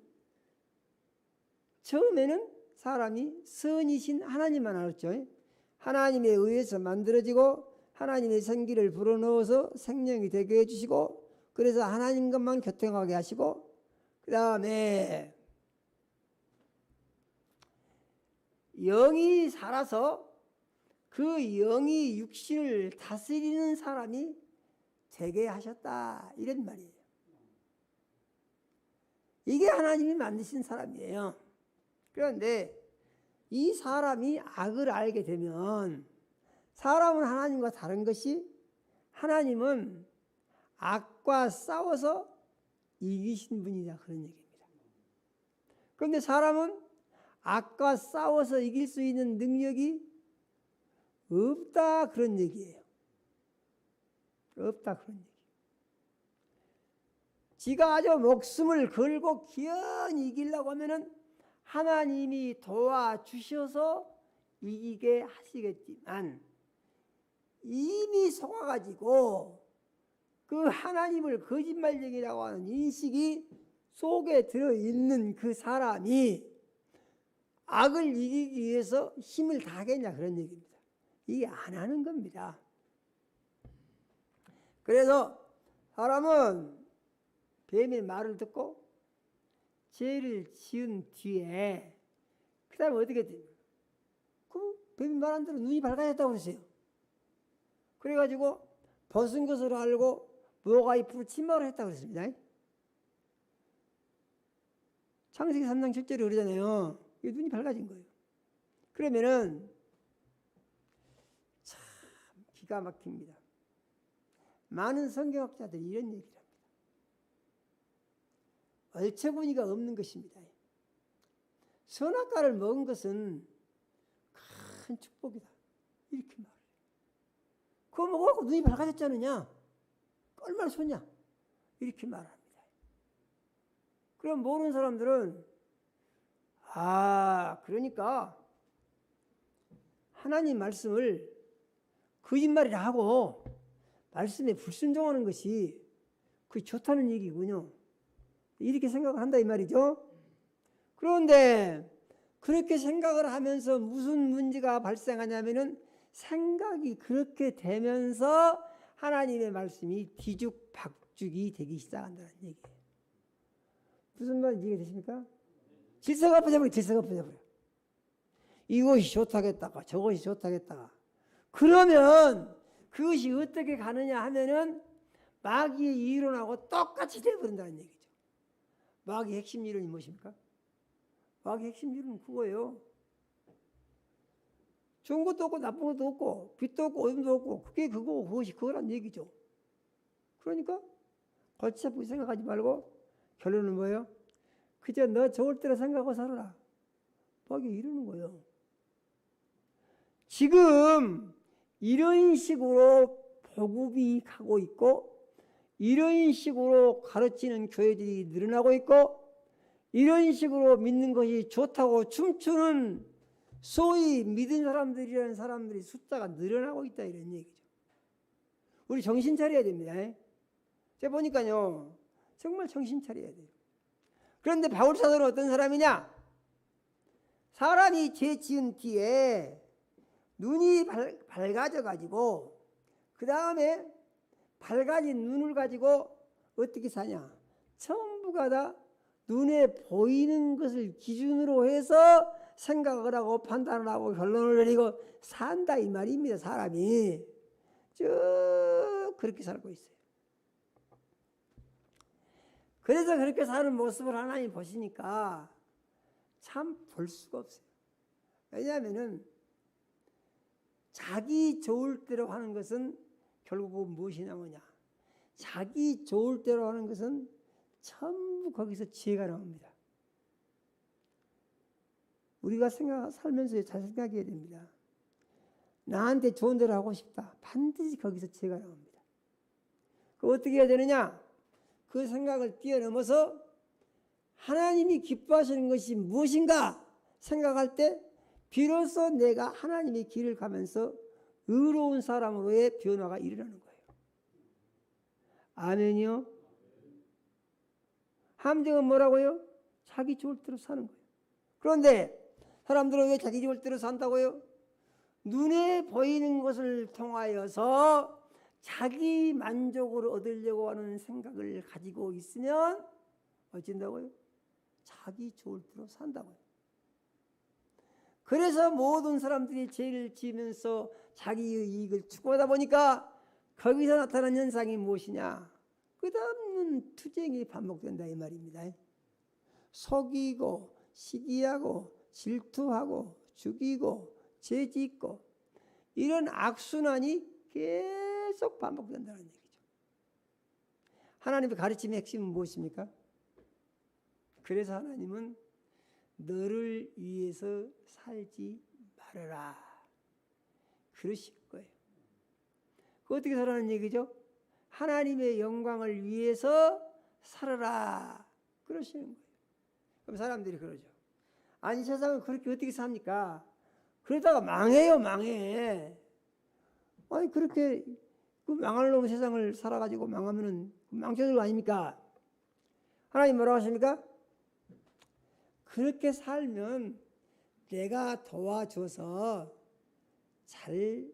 처음에는 사람이 선이신 하나님만 알았죠. 하나님에 의해서 만들어지고 하나님의 생기를 불어넣어서 생명이 되게 해주시고 그래서 하나님 것만 교통하게 하시고 그 다음에 영이 살아서 그 영이 육신을 다스리는 사람이 되게 하셨다 이런 말이에요. 이게 하나님이 만드신 사람이에요. 그런데 이 사람이 악을 알게 되면 사람은 하나님과 다른 것이 하나님은 악과 싸워서 이기신 분이다 그런 얘기입니다. 그런데 사람은 악과 싸워서 이길 수 있는 능력이 없다 그런 얘기예요. 없다 그런 얘기. 지가 아주 목숨을 걸고 기어이 이기려고 하면은 하나님이 도와주셔서 이기게 하시겠지만 이미 속아가지고 그 하나님을 거짓말쟁이라고 하는 인식이 속에 들어있는 그 사람이 악을 이기기 위해서 힘을 다하겠냐 그런 얘기입니다. 이게 안 하는 겁니다. 그래서 사람은 뱀의 말을 듣고 죄를 지은 뒤에 그 다음에 어떻게 됩니까? 그 뱀이 말 안 들어 눈이 밝아졌다고 그랬어요. 그래가지고 벗은 것을 알고 뭐가 잎으로 침몰을 했다고 그랬습니다. 창세기 3장 7절에 그러잖아요. 이 눈이 밝아진 거예요. 그러면은 참 기가 막힙니다. 많은 성경학자들이 이런 얘기를 합니다. 얼처구니가 없는 것입니다. 선악과를 먹은 것은 큰 축복이다. 이렇게 말해요. 그거 먹어갖고 눈이 밝아졌지 않느냐? 얼마나 좋냐? 이렇게 말합니다. 그럼 모르는 사람들은 그러니까 하나님 말씀을 거짓말이라 하고 말씀에 불순종하는 것이 그게 좋다는 얘기군요. 이렇게 생각을 한다 이 말이죠. 그런데 그렇게 생각을 하면서 무슨 문제가 발생하냐면은 생각이 그렇게 되면서 하나님의 말씀이 뒤죽박죽이 되기 시작한다는 얘기예요. 무슨 말인지 이해되십니까? 질서가 빠져버려. 질서가 빠져버려. 이것이 좋다겠다가 저것이 좋다겠다가 그러면 그것이 어떻게 가느냐 하면은 마귀의 이론하고 똑같이 되어버린다는 얘기죠. 마귀의 핵심 이론이 무엇입니까? 마귀의 핵심 이론은 그거예요. 좋은 것도 없고 나쁜 것도 없고 빛도 없고 어둠도 없고 그게 그거고 그것이 그거란 얘기죠. 그러니까 골치 아프게 생각하지 말고 결론은 뭐예요? 그저 너 좋을 대로 생각하고 살아라. 마귀 이러는 거예요. 지금 이런 식으로 보급이 가고 있고 이런 식으로 가르치는 교회들이 늘어나고 있고 이런 식으로 믿는 것이 좋다고 춤추는 소위 믿은 사람들이라는 사람들이 숫자가 늘어나고 있다 이런 얘기죠. 우리 정신 차려야 됩니다. 제가 보니까요 정말 정신 차려야 돼요. 그런데 바울 사도는 어떤 사람이냐? 사람이 죄 지은 뒤에 눈이 밝아져 가지고 그 다음에 밝아진 눈을 가지고 어떻게 사냐? 전부가 다 눈에 보이는 것을 기준으로 해서 생각을 하고 판단을 하고 결론을 내리고 산다 이 말입니다. 사람이 쭉 그렇게 살고 있어요. 그래서 그렇게 사는 모습을 하나님 보시니까 참 볼 수가 없어요. 왜냐하면은 자기 좋을 대로 하는 것은 결국은 무엇이 나오냐? 자기 좋을 대로 하는 것은 전부 거기서 지혜가 나옵니다. 우리가 살면서 잘 생각해야 됩니다. 나한테 좋은 대로 하고 싶다. 반드시 거기서 지혜가 나옵니다. 그 어떻게 해야 되느냐? 그 생각을 뛰어넘어서 하나님이 기뻐하시는 것이 무엇인가 생각할 때 비로소 내가 하나님의 길을 가면서 의로운 사람으로의 변화가 일어나는 거예요. 아멘이요? 함정은 뭐라고요? 자기 좋을 대로 사는 거예요. 그런데 사람들은 왜 자기 좋을 대로 산다고요? 눈에 보이는 것을 통하여서 자기 만족을 얻으려고 하는 생각을 가지고 있으면 어쩐다고요? 자기 좋을 대로 산다고요. 그래서 모든 사람들이 죄를 지으면서 자기의 이익을 추구하다 보니까 거기서 나타난 현상이 무엇이냐? 끝없는 투쟁이 반복된다 이 말입니다. 속이고 시기하고 질투하고 죽이고 죄짓고 이런 악순환이 계속 반복된다는 얘기죠. 하나님의 가르침의 핵심은 무엇입니까? 그래서 하나님은 너를 위해서 살지 말아라 그러실 거예요. 그 어떻게 살라는 얘기죠? 하나님의 영광을 위해서 살아라 그러시는 거예요. 그럼 사람들이 그러죠. 아니 세상은 그렇게 어떻게 삽니까? 그러다가 망해요 망해. 아니 그렇게 그 망할 놈의 세상을 살아가지고 망하면은 망쳐질 거 아닙니까? 하나님 뭐라고 하십니까? 그렇게 살면 내가 도와줘서 잘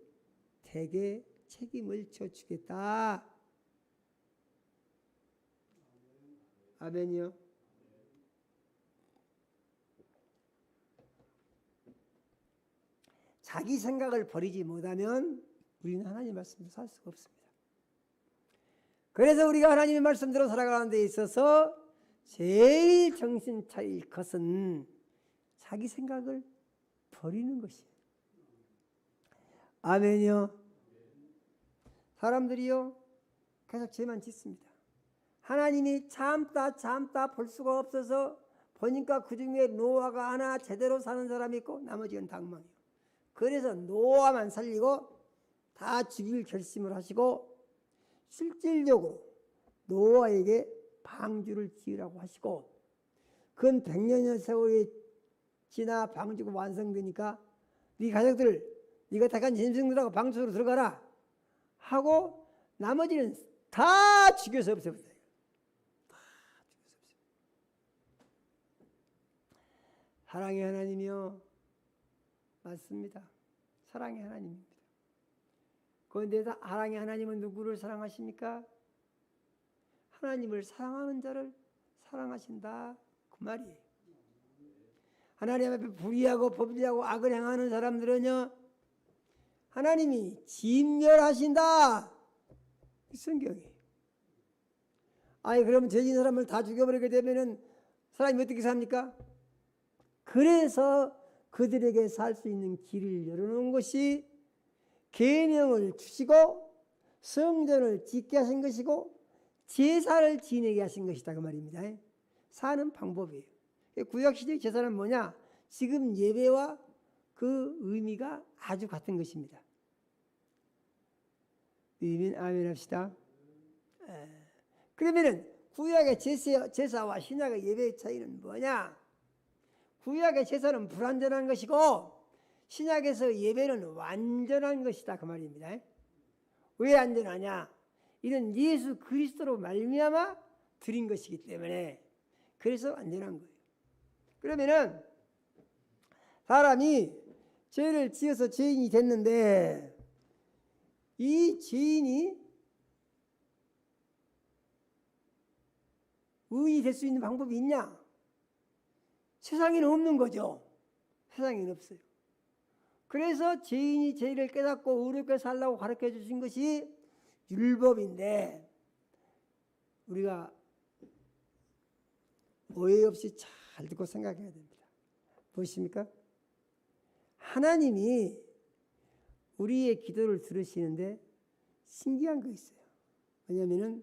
되게 책임을 져주겠다. 아멘이요. 자기 생각을 버리지 못하면 우리는 하나님 말씀을 살 수가 없습니다. 그래서 우리가 하나님의 말씀대로 살아가는 데 있어서 제일 정신 차릴 것은 자기 생각을 버리는 것이에요. 아멘이요. 사람들이요 계속 죄만 짓습니다. 하나님이 참다 볼 수가 없어서 보니까 그 중에 노아가 하나 제대로 사는 사람이 있고 나머지는 당망이요. 그래서 노아만 살리고 다 죽일 결심을 하시고 실질적으로 노아에게 방주를 지으라고 하시고 그건 100년의 세월이 지나 방주가 완성되니까 네 가족들 네가 택한 짐승들하고 방주로 들어가라 하고 나머지는 다 죽여서 없애버려요. 사랑의 하나님이요. 맞습니다. 사랑의 하나님입니다. 그런데 사랑의 하나님은 누구를 사랑하십니까? 하나님을 사랑하는 자를 사랑하신다 그 말이에요. 하나님 앞에 불의하고 법리하고 악을 행하는 사람들은요 하나님이 진멸하신다 이 성경이에요. 아니 그러면 죄진 사람을 다 죽여버리게 되면은 사람이 어떻게 삽니까? 그래서 그들에게 살 수 있는 길을 열어놓은 것이 계명을 주시고 성전을 짓게 하신 것이고 제사를 지내게 하신 것이다 그 말입니다. 사는 방법이에요. 구약시대의 제사는 뭐냐? 지금 예배와 그 의미가 아주 같은 것입니다. 아멘, 아멘 합시다. 그러면은 구약의 제사와 신약의 예배의 차이는 뭐냐? 구약의 제사는 불완전한 것이고 신약에서 예배는 완전한 것이다 그 말입니다. 왜 완전하냐? 이는 예수 그리스도로 말미암아 드린 것이기 때문에 그래서 완전한 거예요. 그러면은 사람이 죄를 지어서 죄인이 됐는데 이 죄인이 의인이 될 수 있는 방법이 있냐? 세상에는 없는 거죠. 세상에는 없어요. 그래서 죄인이 죄를 깨닫고 의롭게 살라고 가르쳐 주신 것이 율법인데 우리가 오해 없이 잘 듣고 생각해야 됩니다. 무엇입니까? 하나님이 우리의 기도를 들으시는데 신기한 거 있어요. 왜냐하면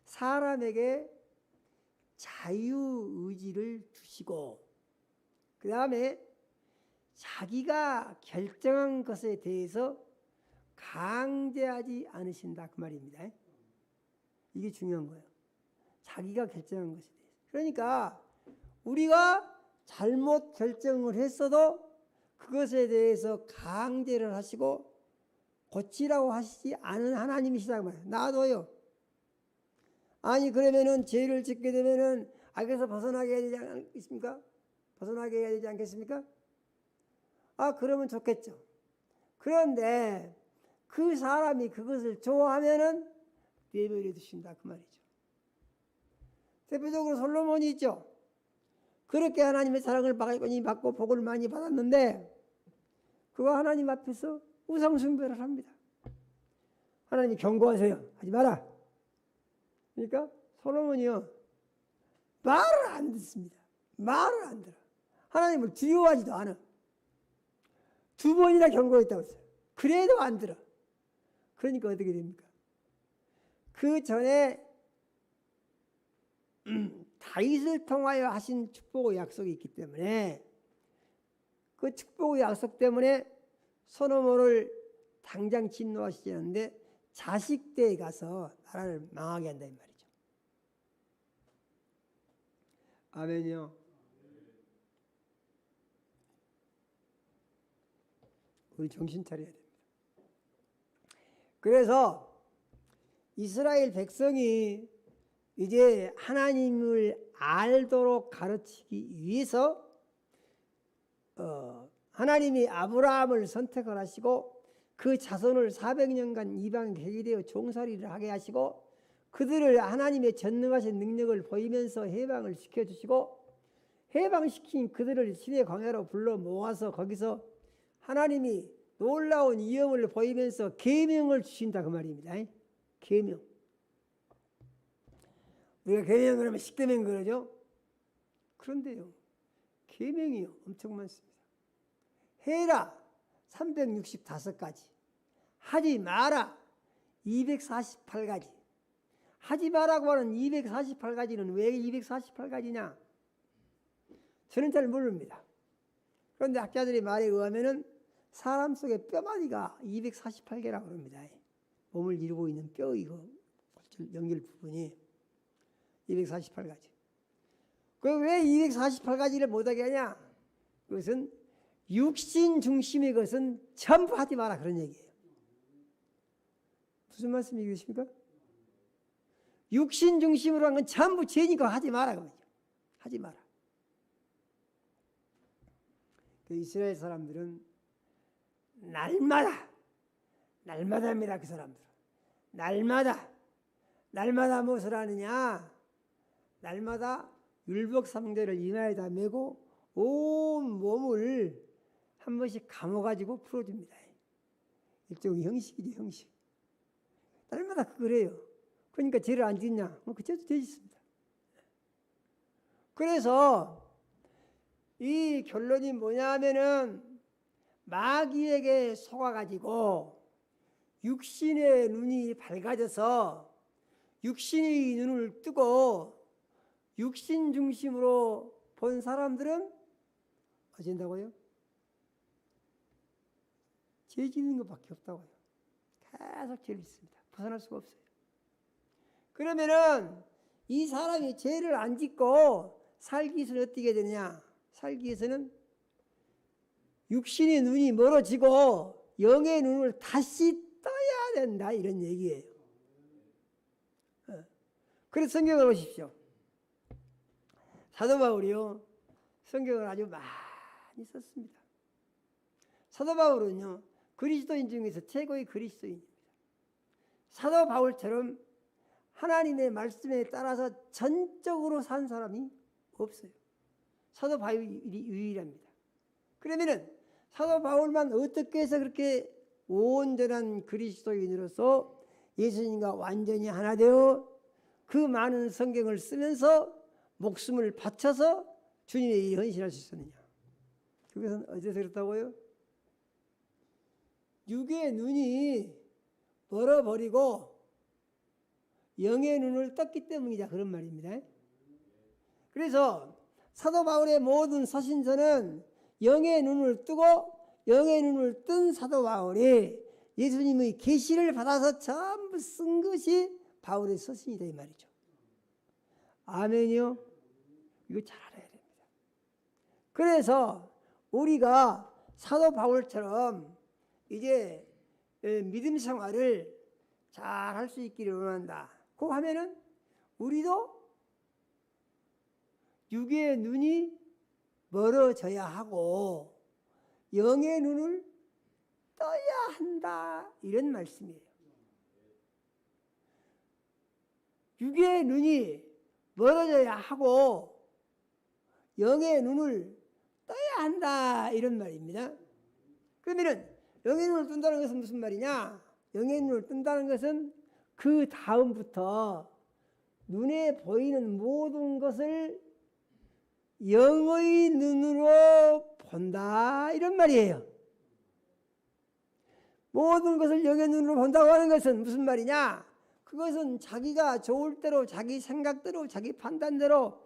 사람에게 자유의지를 주시고 그 다음에 자기가 결정한 것에 대해서 강제하지 않으신다 그 말입니다. 이게 중요한 거예요. 자기가 결정한 것에 대해서. 그러니까 우리가 잘못 결정을 했어도 그것에 대해서 강제를 하시고 고치라고 하시지 않은 하나님이시다 그 말이에요. 나도요. 아니 그러면은 죄를 짓게 되면은 악에서 벗어나게 해야 되지 않겠습니까? 벗어나게 해야 되지 않겠습니까? 아 그러면 좋겠죠. 그런데 그 사람이 그것을 좋아하면은 내버려 두신다 그 말이죠. 대표적으로 솔로몬이 있죠. 그렇게 하나님의 사랑을 많이 받고 복을 많이 받았는데 그거 하나님 앞에서 우상숭배를 합니다. 하나님이 경고하세요. 하지 마라. 그러니까 솔로몬이요 말을 안 듣습니다. 말을 안 들어. 하나님을 두려워하지도 않아. 2번이나 경고했다고 했어요. 그래도 안 들어. 그러니까 어떻게 됩니까? 그 전에 다윗을 통하여 하신 축복의 약속이 있기 때문에 그 축복의 약속 때문에 솔로몬을 당장 진노하시지 않는데 자식 때에 가서 나라를 망하게 한다 이 말이죠. 아멘이요. 우리 정신 차려야 됩니다. 그래서 이스라엘 백성이 이제 하나님을 알도록 가르치기 위해서 하나님이 아브라함을 선택을 하시고 그 자손을 400년간 이방 객이 되어 종살이를 하게 하시고 그들을 하나님의 전능하신 능력을 보이면서 해방을 시켜주시고 해방시킨 그들을 시내 광야로 불러 모아서 거기서 하나님이 놀라운 이음을 보이면서 계명을 주신다 그 말입니다. 계명. 우리가 계명 그러면 십계명 그러죠. 그런데요, 계명이요 엄청 많습니다. 해라 365가지, 하지 마라 248가지. 하지 마라고 하는 248가지는 왜 248가지냐? 저는 잘 모릅니다. 그런데 학자들의 말에 의하면은 사람 속의 뼈마디가 248개라고 합니다. 몸을 이루고 있는 뼈 이거 연결 부분이 248가지. 그 왜 248가지를 못하게 하냐? 그것은 육신 중심의 것은 전부 하지 마라 그런 얘기예요. 무슨 말씀이겠습니까? 육신 중심으로 한 건 전부 죄니까 하지 마라 그러죠. 하지 마라. 그 이스라엘 사람들은 날마다입니다. 그 사람들은 날마다 무엇을 하느냐? 날마다 율법상대를 이마에다 메고 온 몸을 한 번씩 감아가지고 풀어줍니다. 일종의 형식이죠, 형식. 날마다 그래요. 그러니까 죄를 안 짓냐? 그죄도 죄 짓습니다. 그래서 이 결론이 뭐냐 하면은 마귀에게 속아가지고 육신의 눈이 밝아져서 육신의 눈을 뜨고 육신 중심으로 본 사람들은 어쩐다고요? 죄 짓는 것밖에 없다고요. 계속 죄를 짓습니다. 벗어날 수가 없어요. 그러면은 이 사람이 죄를 안 짓고 살기 위해서는 어떻게 되느냐? 살기 위해서는 육신의 눈이 멀어지고 영의 눈을 다시 떠야 된다 이런 얘기예요. 그래서 성경을 보십시오. 사도 바울이요 성경을 아주 많이 썼습니다. 사도 바울은요 그리스도인 중에서 최고의 그리스도인입니다. 사도 바울처럼 하나님의 말씀에 따라서 전적으로 산 사람이 없어요. 사도 바울이 유일합니다. 그러면은 사도 바울만 어떻게 해서 그렇게 온전한 그리스도인으로서 예수님과 완전히 하나 되어 그 많은 성경을 쓰면서 목숨을 바쳐서 주님의 일에 헌신할 수 있었느냐? 그것은 어디서 그렇다고요? 육의 눈이 멀어버리고 영의 눈을 떴기 때문이다 그런 말입니다. 그래서 사도 바울의 모든 서신서는 영의 눈을 뜨고 영의 눈을 뜬 사도 바울이 예수님의 계시를 받아서 전부 쓴 것이 바울의 서신이다 이 말이죠. 아멘이요? 이거 잘 알아야 됩니다. 그래서 우리가 사도 바울처럼 이제 믿음 생활을 잘 할 수 있기를 원한다. 그 하면은 우리도 육의 눈이 멀어져야 하고 영의 눈을 떠야 한다 이런 말씀이에요. 육의 눈이 멀어져야 하고 영의 눈을 떠야 한다 이런 말입니다. 그러면은 영의 눈을 뜬다는 것은 무슨 말이냐? 영의 눈을 뜬다는 것은 그 다음부터 눈에 보이는 모든 것을 영의 눈으로 본다 이런 말이에요. 모든 것을 영의 눈으로 본다고 하는 것은 무슨 말이냐? 그것은 자기가 좋을 대로 자기 생각대로 자기 판단대로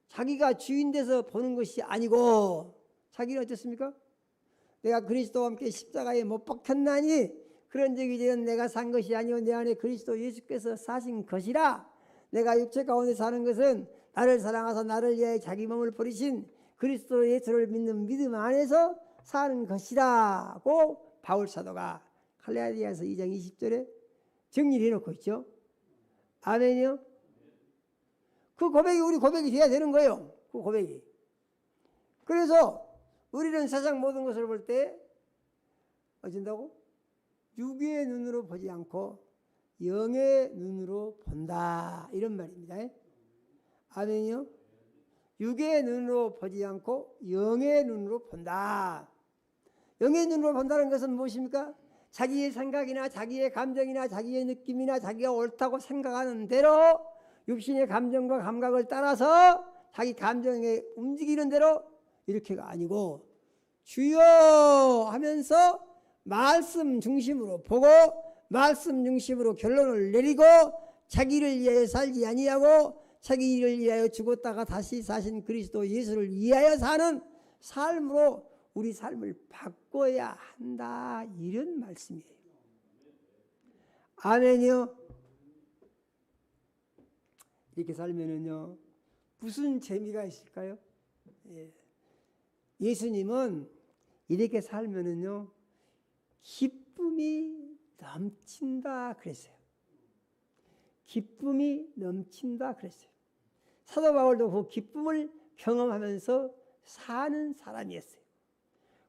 자기가 주인 돼서 보는 것이 아니고 자기는 어떻습니까? 내가 그리스도와 함께 십자가에 못 박혔나니 그런 적이 이제는 내가 산 것이 아니오 내 안에 그리스도 예수께서 사신 것이라. 내가 육체 가운데 사는 것은 나를 사랑하사 나를 위하여 자기 몸을 버리신 그리스도 예수를 믿는 믿음 안에서 사는 것이라고 바울 사도가 갈라디아서 2장 20절에 정리를 해놓고 있죠. 아멘이요? 그 고백이 우리 고백이 돼야 되는 거예요. 그 고백이. 그래서 우리는 세상 모든 것을 볼 때 어쩐다고? 육의 눈으로 보지 않고 영의 눈으로 본다 이런 말입니다. 아멘이요? 육의 눈으로 보지 않고 영의 눈으로 본다. 영의 눈으로 본다는 것은 무엇입니까? 자기의 생각이나 자기의 감정이나 자기의 느낌이나 자기가 옳다고 생각하는 대로 육신의 감정과 감각을 따라서 자기 감정에 움직이는 대로 이렇게가 아니고 주여 하면서 말씀 중심으로 보고 말씀 중심으로 결론을 내리고 자기를 위하여 살지 아니하고 자기를 위하여 죽었다가 다시 사신 그리스도 예수를 위하여 사는 삶으로 우리 삶을 바꿔야 한다, 이런 말씀이에요. 아멘이요. 이렇게 살면은요 무슨 재미가 있을까요? 예수님은 이렇게 살면은요 기쁨이 넘친다 그랬어요. 기쁨이 넘친다 그랬어요. 사도 바울도 그 기쁨을 경험하면서 사는 사람이었어요.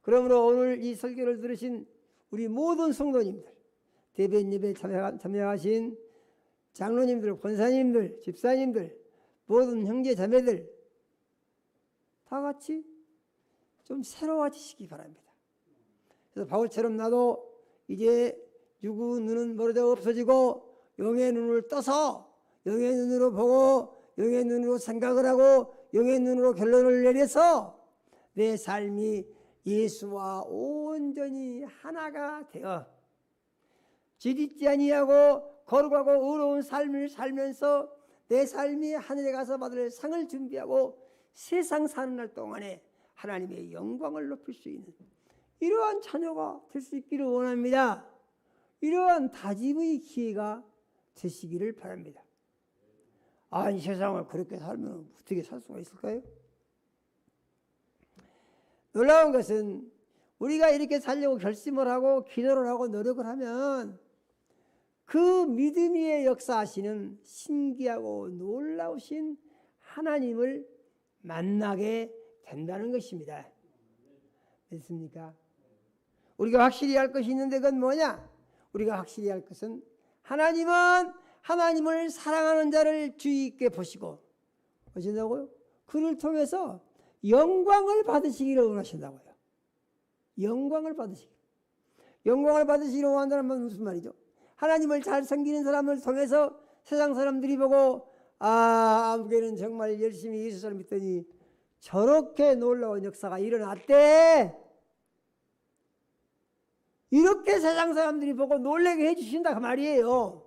그러므로 오늘 이 설교를 들으신 우리 모든 성도님들, 대변 예배에 참여하신 장로님들, 권사님들, 집사님들, 모든 형제 자매들 다 같이 좀 새로워지시기 바랍니다. 그래서 바울처럼 나도 이제 육의 눈은 머리도 없어지고 영의 눈을 떠서 영의 눈으로 보고 영의 눈으로 생각을 하고 영의 눈으로 결론을 내려서 내 삶이 예수와 온전히 하나가 되어 지짓지 아니하고 거룩하고 의로운 삶을 살면서 내 삶이 하늘에 가서 받을 상을 준비하고 세상 사는 날 동안에 하나님의 영광을 높일 수 있는 이러한 자녀가 될 수 있기를 원합니다. 이러한 다짐의 기회가 되시기를 바랍니다. 이 세상을 그렇게 살면 어떻게 살 수가 있을까요? 놀라운 것은 우리가 이렇게 살려고 결심을 하고 기도를 하고 노력을 하면 그 믿음 위에 역사하시는 신기하고 놀라우신 하나님을 만나게 된다는 것입니다. 믿습니까? 우리가 확실히 할 것이 있는데 그건 뭐냐? 우리가 확실히 할 것은 하나님은 하나님을 사랑하는 자를 주의 있게 보시고 보신다고요? 그를 통해서 영광을 받으시기를 원하신다고요. 영광을 받으시기를. 영광을 받으시기를 원한다는 건 무슨 말이죠? 하나님을 잘 섬기는 사람을 통해서 세상 사람들이 보고 아무개는 정말 열심히 예수를 믿더니 저렇게 놀라운 역사가 일어났대. 이렇게 세상 사람들이 보고 놀라게 해주신다 그 말이에요.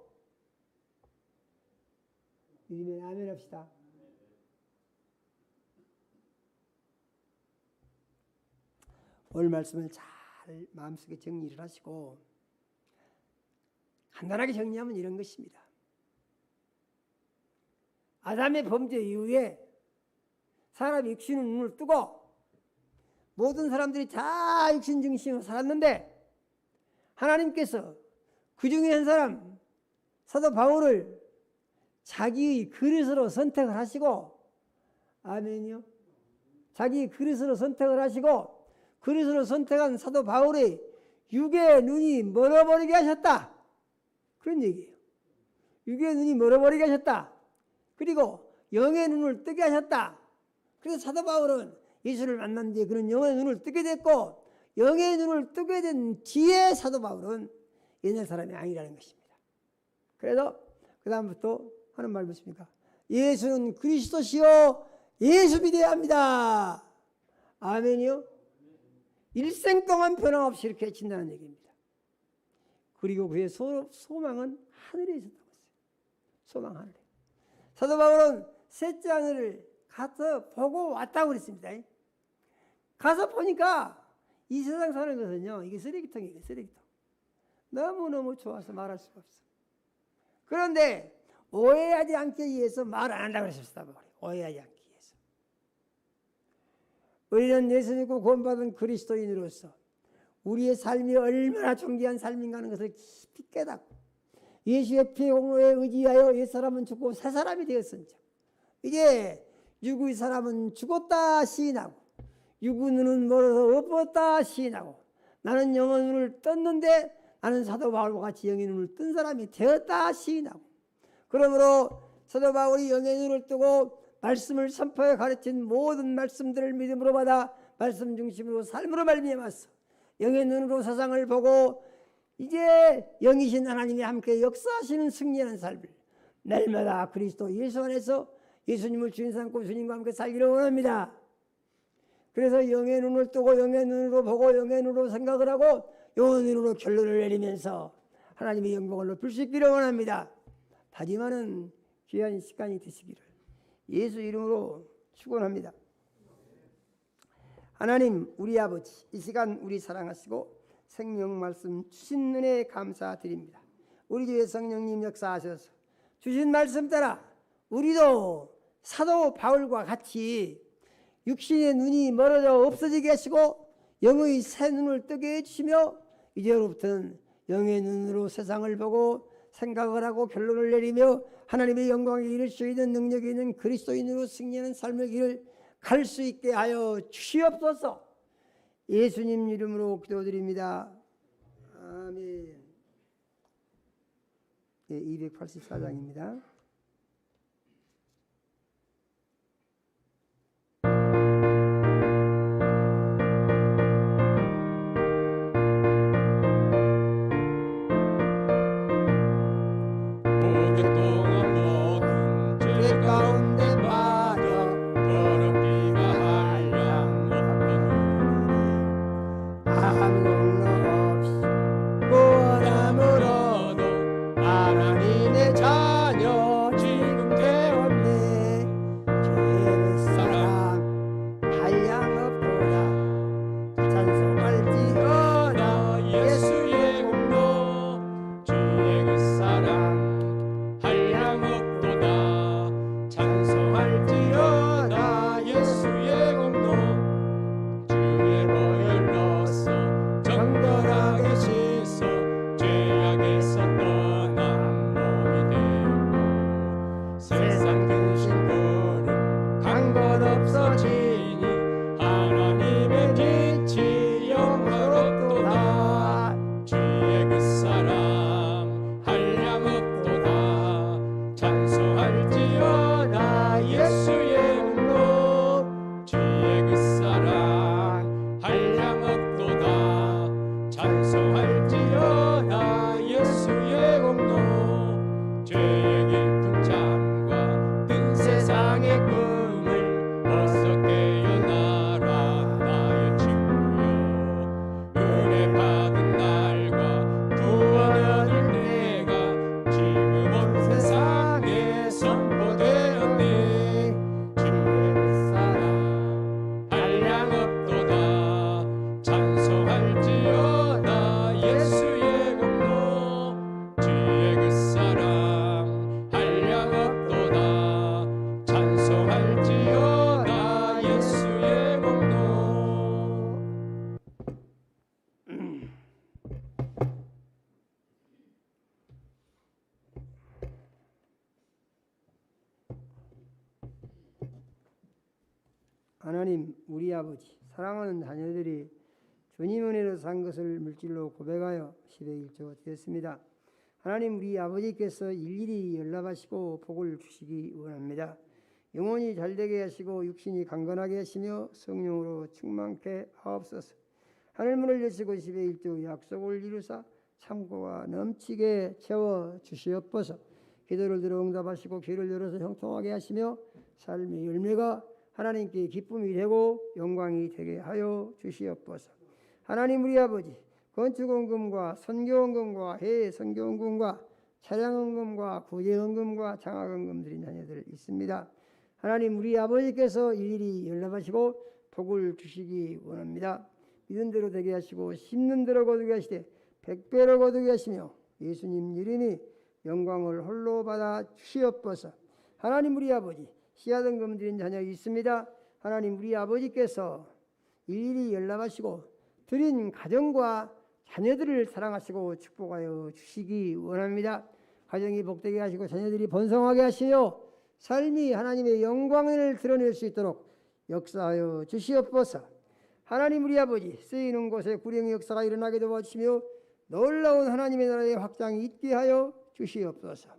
믿으면 아멘 합시다. 오늘 말씀을 잘 마음속에 정리를 하시고 간단하게 정리하면 이런 것입니다. 아담의 범죄 이후에 사람이 육신의 눈을 뜨고 모든 사람들이 다 육신 중심으로 살았는데 하나님께서 그 중에 한 사람 사도 바울을 자기의 그릇으로 선택을 하시고 아멘이요. 자기의 그릇으로 선택을 하시고 그릇으로 선택한 사도 바울의 육의 눈이 멀어버리게 하셨다. 그런 얘기예요. 육의 눈이 멀어버리게 하셨다. 그리고 영의 눈을 뜨게 하셨다. 그래서 사도 바울은 예수를 만난 뒤에 그는 영의 눈을 뜨게 됐고 영의 눈을 뜨게 된 뒤에 사도 바울은 옛날 사람이 아니라는 것입니다. 그래서 그 다음부터 하는 말 무엇입니까? 예수는 그리스도시요 예수 믿어야 합니다. 아멘이요. 일생 동안 변함없이 이렇게 외친다는 얘기입니다. 그리고 그의 소망은 하늘에 있었다고 했어요. 소망 하늘에. 사도 바울은 셋째 하늘을 가서 보고 왔다고 그랬습니다. 가서 보니까 이 세상 사는 것은요, 이게 쓰레기통이에요. 쓰레기통. 너무너무 좋아서 말할 수가 없어. 그런데 오해하지 않기 위해서 말 안 한다고 그랬습니다. 오해하지 않기 위해서. 우리는 예수 믿고 구원받은 그리스도인으로서 우리의 삶이 얼마나 존귀한 삶인가 하는 것을 깊이 깨닫고 예수의 피의 공로에 의지하여 옛 사람은 죽고 새 사람이 되었은즉 이제 육의 사람은 죽었다 시인하고 육의 눈은 멀어서 엎었다 시인하고 나는 영의 눈을 떴는데 나는 사도 바울과 같이 영의 눈을 뜬 사람이 되었다 시인하고 그러므로 사도 바울이 영의 눈을 뜨고 말씀을 선포해 가르친 모든 말씀들을 믿음으로 받아 말씀 중심으로 삶으로 말미암았어. 영의 눈으로 세상을 보고 이제 영이신 하나님이 함께 역사하시는 승리하는 삶을 날마다 그리스도 예수 안에서 예수님을 주인 삼고 주님과 함께 살기를 원합니다. 그래서 영의 눈을 뜨고 영의 눈으로 보고 영의 눈으로 생각을 하고 영의 눈으로 결론을 내리면서 하나님의 영광을 높일 수 있기를 원합니다. 다짐하는 귀한 시간이 되시기를 예수 이름으로 축원합니다. 하나님 우리 아버지, 이 시간 우리 사랑하시고 생명 말씀 주신 은혜에 감사드립니다. 우리 주의 성령님 역사하셔서 주신 말씀 따라 우리도 사도 바울과 같이 육신의 눈이 멀어져 없어지게 하시고 영의 새 눈을 뜨게 해주시며 이제로부터는 영의 눈으로 세상을 보고 생각을 하고 결론을 내리며 하나님의 영광에 이를 수 있는 능력이 있는 그리스도인으로 승리하는 삶의 길을 갈 수 있게 하여 주시옵소서. 예수님 이름으로 기도드립니다. 아멘. 네, 284장입니다. 모든 동안 모든 죄 가운데 빠져 더럽기가 한량 없던 아무 공로 없이 구원함으로도 하나님의 자녀 지금 되었네. 죄의 사랑 한량 없도다. 찬송할지어다. 예수의 공로 주의 그 사랑 한량 없도다. 찬송할지어다. 예수의 공로 주의 보혈로서 정결하게 씻어 죄악에서 떠난 몸이 되고 세상 근심 고름 간 것 없어지니 하나님의 빛이 영화롭도다. 주의 그 사랑 한량 없도다. 찬송할지어다. 예수의 공로 주의 그 사랑 한량 없도다. 찬송할지어다. 예수의 공로 죄의 깊은 잠과 뜬 세상의 꿈을 어서 깨어나라 나의 친구여. 은혜 받은 날과 구원 얻을 때가 지금 온 세상에 선포되었네. 주의 그 사랑 한량 없도다. 찬송할지어다. 예수의 공로 주의 그 사랑 한량 없도다. 찬송할지어다. 예수의 공로. 하나님 우리 아버지, 사랑하는 자녀들이 주님 은혜로 산 것을 물질로 고백하여 10의 1조가 되었습니다. 하나님 우리 아버지께서 일일이 연락하시고 복을 주시기 원합니다. 영혼이 잘되게 하시고 육신이 강건하게 하시며 성령으로 충만케 하옵소서. 하늘문을 여시고 10의 1조 약속을 이루사 창고가 넘치게 채워 주시옵소서. 기도를 들어 응답하시고 귀를 열어서 형통하게 하시며 삶의 열매가 하나님께 기쁨이 되고 영광이 되게 하여 주시옵소서. 하나님 우리 아버지, 건축원금과 선교원금과 해외 선교원금과 차량원금과 구제원금과 장학원금 드린 자녀들 있습니다. 하나님 우리 아버지께서 일일이 연락하시고 복을 주시기 원합니다. 믿은 대로 되게 하시고 심는 대로 거두게 하시되 100배로 거두게 하시며 예수님 이름이 영광을 홀로 받아 주시옵소서. 하나님 우리 아버지, 씨앗원금 드린 자녀 있습니다. 하나님 우리 아버지께서 일일이 연락하시고 드린 가정과 자녀들을 사랑하시고 축복하여 주시기 원합니다. 가정이 복되게 하시고 자녀들이 번성하게 하시며 삶이 하나님의 영광을 드러낼 수 있도록 역사하여 주시옵소서. 하나님 우리 아버지, 쓰이는 곳에 구령의 역사가 일어나게 도와주시며 놀라운 하나님의 나라의 확장이 있게 하여 주시옵소서.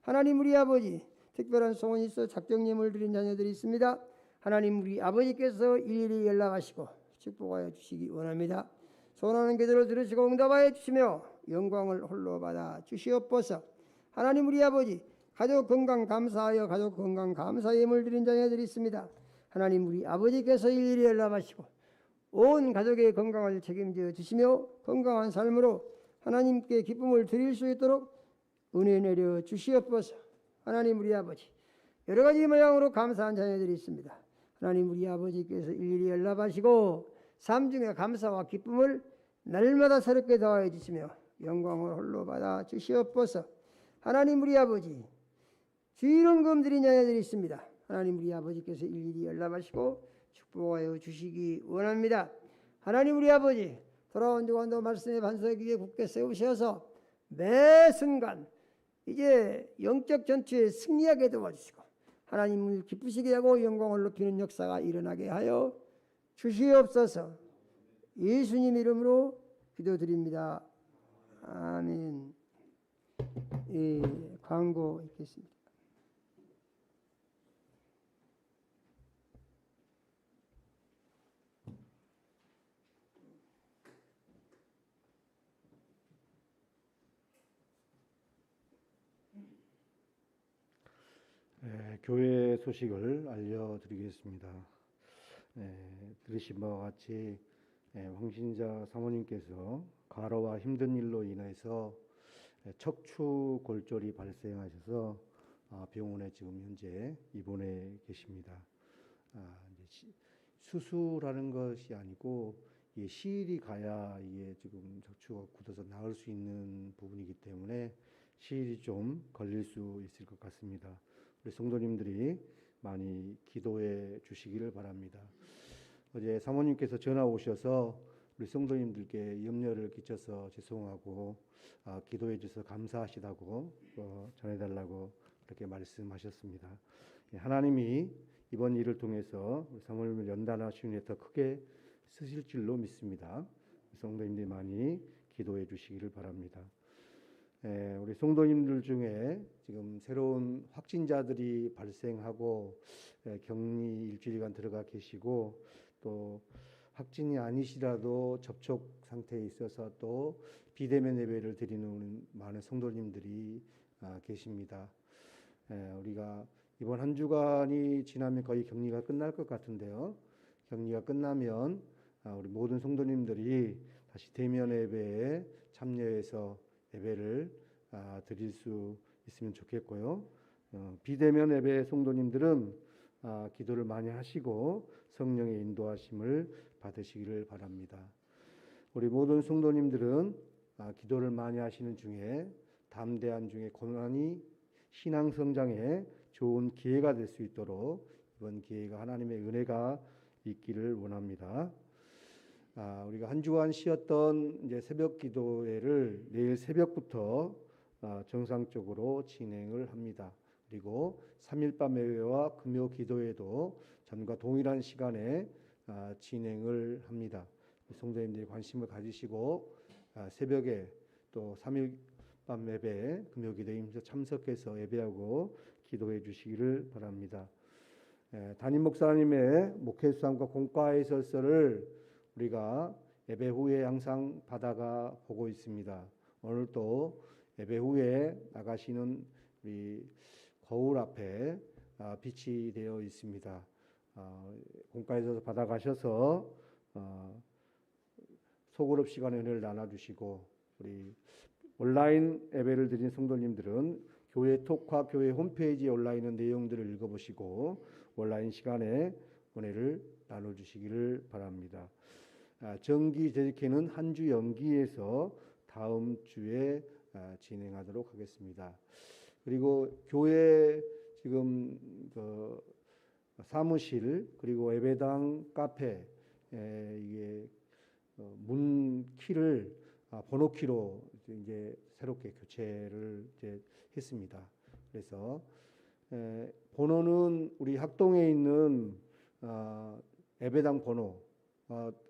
하나님 우리 아버지, 특별한 소원이 있어 작정님을 드린 자녀들이 있습니다. 하나님 우리 아버지께서 일일이 연락하시고 축복하여 주시기 원합니다. 소원하는 기도를 들으시고 응답하여 주시며 영광을 홀로 받아 주시옵소서. 하나님 우리 아버지, 가족 건강 감사하여 가족 건강 감사 예물 드린 자녀들이 있습니다. 하나님 우리 아버지께서 일일이 연락하시고 온 가족의 건강을 책임져 주시며 건강한 삶으로 하나님께 기쁨을 드릴 수 있도록 은혜 내려 주시옵소서. 하나님 우리 아버지 여러 가지 모양으로 감사한 자녀들이 있습니다. 하나님 우리 아버지께서 일일이 연락하시고 삶 중에 감사와 기쁨을 날마다 새롭게 더하여 주시며 영광을 홀로 받아 주시옵소서. 하나님 우리 아버지 주일원금 드린 자녀들이 있습니다. 하나님 우리 아버지께서 일일이 연락하시고 축복하여 주시기 원합니다. 하나님 우리 아버지 돌아온 주간도 말씀의 반석 위에 굳게 세우셔서 매 순간 이제 영적 전투에 승리하게 도와주시고 하나님을 기쁘시게 하고 영광을 높이는 역사가 일어나게 하여 주시옵소서. 예수님 이름으로 기도드립니다. 아멘. 예, 광고 있겠습니다. 교회 소식을 알려드리겠습니다. 들으신 바와 같이 황신자 사모님께서 과로와 힘든 일로 인해서 척추 골절이 발생하셔서 병원에 지금 현재 입원해 계십니다. 수술하는 것이 아니고 시일이 가야 이게 지금 척추가 굳어서 나을 수 있는 부분이기 때문에 시일이 좀 걸릴 수 있을 것 같습니다. 우리 성도님들이 많이 기도해 주시기를 바랍니다. 어제 사모님께서 전화 오셔서 우리 성도님들께 염려를 끼쳐서 죄송하고 기도해 주셔서 감사하시다고 전해달라고 그렇게 말씀하셨습니다. 하나님이 이번 일을 통해서 우리 사모님을 연단하시는 데 더 크게 쓰실 줄로 믿습니다. 성도님들이 많이 기도해 주시기를 바랍니다. 우리 성도님들 중에 지금 새로운 확진자들이 발생하고 격리 일주일간 들어가 계시고 또 확진이 아니시라도 접촉 상태에 있어서 또 비대면 예배를 드리는 많은 성도님들이 계십니다. 우리가 이번 한 주간이 지나면 거의 격리가 끝날 것 같은데요. 격리가 끝나면 우리 모든 성도님들이 다시 대면 예배에 참여해서 예배를 드릴 수 있으면 좋겠고요. 비대면 예배 성도님들은 기도를 많이 하시고 성령의 인도하심을 받으시기를 바랍니다. 우리 모든 성도님들은 기도를 많이 하시는 중에 담대한 중에 고난이 신앙 성장에 좋은 기회가 될 수 있도록 이번 기회가 하나님의 은혜가 있기를 원합니다. 우리가 한 주간 쉬었던 이제 새벽 기도회를 내일 새벽부터 정상적으로 진행을 합니다. 그리고 3일밤 예배와 금요 기도회도 전과 동일한 시간에 진행을 합니다. 성도님들이 관심을 가지시고 새벽에 또 3일밤 예배, 금요 기도회에 참석해서 예배하고 기도해 주시기를 바랍니다. 담임 목사님의 목회 수상과 공과의 설서를 우리가 예배 후에 항상 받아가 보고 있습니다. 오늘 또 예배 후에 나가시는 우리 거울 앞에 빛이 되어 있습니다. 공과에서 받아가셔서 소그룹 시간에 은혜를 나눠주시고 우리 온라인 예배를 드린 성도님들은 교회 톡과 교회 홈페이지에 올라있는 내용들을 읽어보시고 온라인 시간에 은혜를 나눠주시기를 바랍니다. 정기 재직회는 한 주 연기해서 다음 주에 진행하도록 하겠습니다. 그리고 교회 지금 사무실 그리고 예배당 카페 이게 문 키를 번호 키로 이제 새롭게 교체를 이제 했습니다. 그래서 번호는 우리 학동에 있는 예배당 번호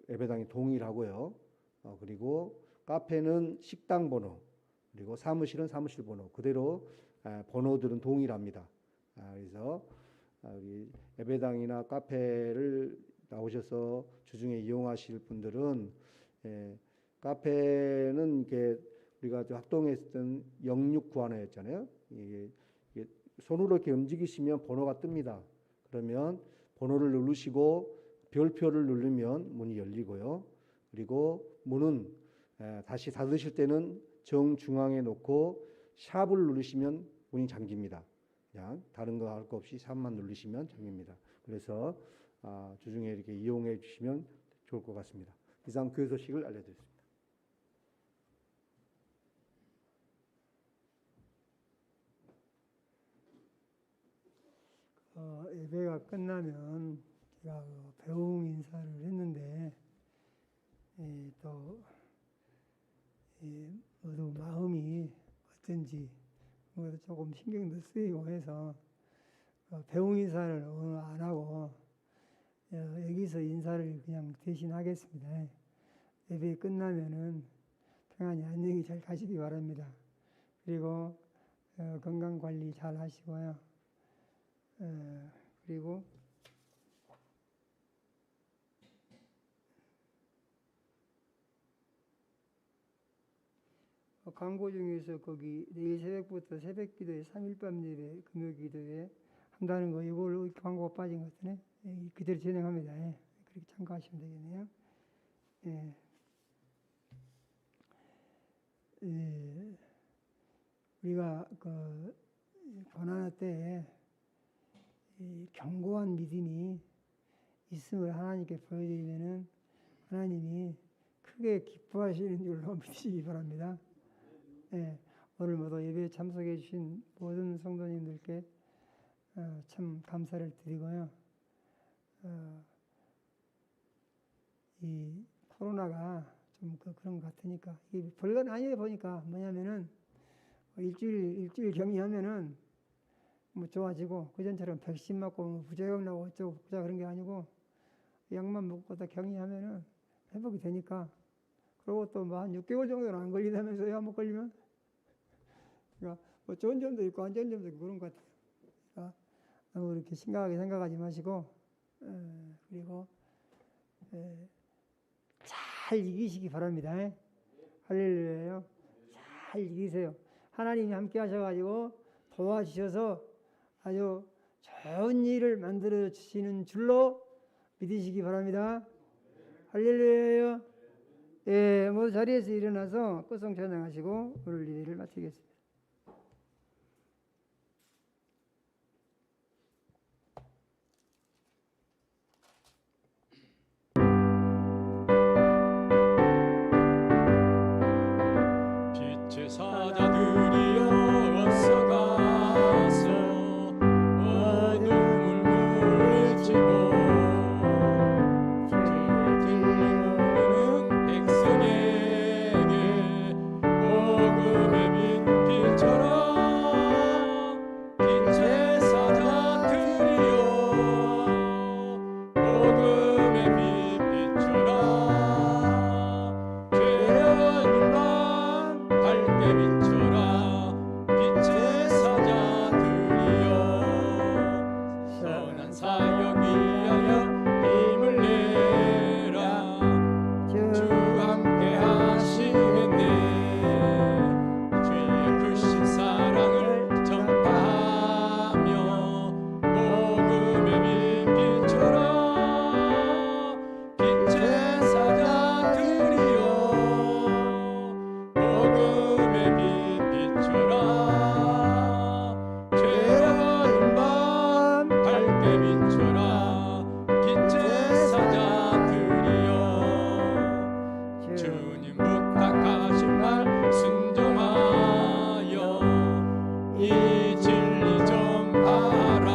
예배당이 동일하고요. 그리고 카페는 식당 번호 그리고 사무실은 사무실 번호 그대로 번호들은 동일합니다. 그래서 우리 예배당이나 카페를 나오셔서 주중에 이용하실 분들은 카페는 이게 우리가 학동에 있었던 0691였잖아요. 이게 손으로 이렇게 움직이시면 번호가 뜹니다. 그러면 번호를 누르시고 별표를 누르면 문이 열리고요. 그리고 문은 다시 닫으실 때는 정중앙에 놓고 샵을 누르시면 문이 잠깁니다. 그냥 다른 거 할 거 없이 샵만 누르시면 잠깁니다. 그래서 주중에 이렇게 이용해 주시면 좋을 것 같습니다. 이상 교회 소식을 알려드렸습니다. 예배가 끝나면 제가 배웅 인사를 했는데 또 모두 마음이 어떤지 그것도 조금 신경도 쓰이고 해서 배웅 인사를 오늘 안 하고 여기서 인사를 그냥 대신하겠습니다. 예배 끝나면은 평안히 안녕히 잘 가시기 바랍니다. 그리고 건강 관리 잘 하시고요. 그리고 광고 중에서 거기 내일 새벽부터 새벽기도에 3일밤 예배 금요기도에 한다는 거 이걸로 광고가 빠진 것 같으네. 그대로 진행합니다. 그렇게 참고하시면 되겠네요. 우리가 그 고난의 때에 이 견고한 믿음이 있음을 하나님께 보여드리면은 하나님이 크게 기뻐하시는 줄로 믿으시기 바랍니다. 오늘 모두 예배에 참석해 주신 모든 성도님들께 참 감사를 드리고요. 이 코로나가 좀 그런 것 같으니까 이 별건 아니에요. 보니까 뭐냐면은 일주일 격리하면은 뭐 좋아지고 그전처럼 백신 맞고 뭐 부작용 나고 어쩌고 보자 그런 게 아니고 약만 먹고 다 격리하면은 회복이 되니까 그리고 또 뭐 한 6개월 정도는 안 걸린다면서요. 한번 걸리면 그러니까 뭐 좋은 점도 있고 안 좋은 점도 있고 그런 것 같아요. 그러니까 너무 그렇게 심각하게 생각하지 마시고 그리고 잘 이기시기 바랍니다. 할렐루야요. 잘 이기세요. 하나님이 함께 하셔가지고 도와주셔서 아주 좋은 일을 만들어 주시는 줄로 믿으시기 바랍니다. 할렐루야요. 모두 자리에서 일어나서 끝송 찬양하시고 오늘 예배를 마치겠습니다. 빛의 사자들이여 어서 가서 어둠을 물리치고 들리는 백성에게 복음의 빛 비춰라. 빛의 사자들이여 복음의 빛 비춰라. 죄악은 밝게 비춰라. 빛의 사자들이여 선한 사역 위하여 힘을 내라. 주 함께 하시겠네. 주의 크신 사랑을 전파하며 복음의 빛 비춰라. 빛의 사자들이여 복음의 빛 비춰라. 죄악은 밤 밝게 비춰라. 빛의 사자들이여 주님 부탁하신 말 순종하여 이 진리 전파하라.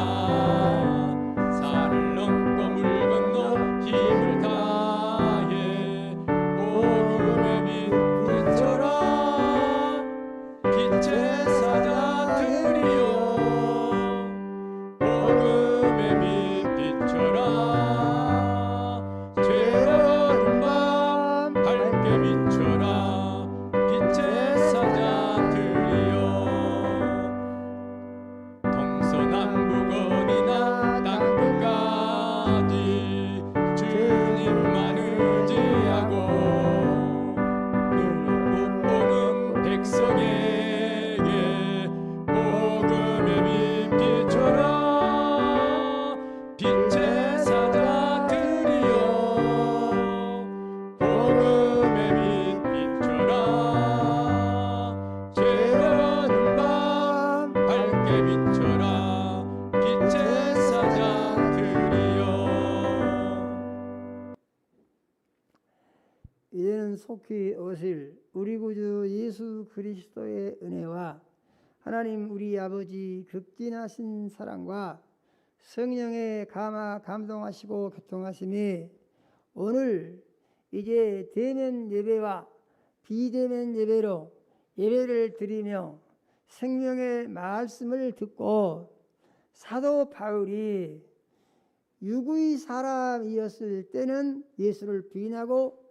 산을 넘고 물 건너 힘을 다해 복음의 빛 비춰라. 빛의 사자들이여 복음의 빛 비춰라. 죄악은 밤 밝게 비춰라. 빛의 사자들이여 동서남북 어디나 땅끝까지 주님만 의지하고 눈을 못 보는 백성에게 복음의 빛 속히 오실 우리 구주 예수 그리스도의 은혜와 하나님 우리 아버지 극진하신 사랑과 성령의 감동하시고 교통하심이 오늘 이제 대면 예배와 비대면 예배로 예배를 드리며 생명의 말씀을 듣고 사도 바울이 육의 사람이었을 때는 예수를 부인하고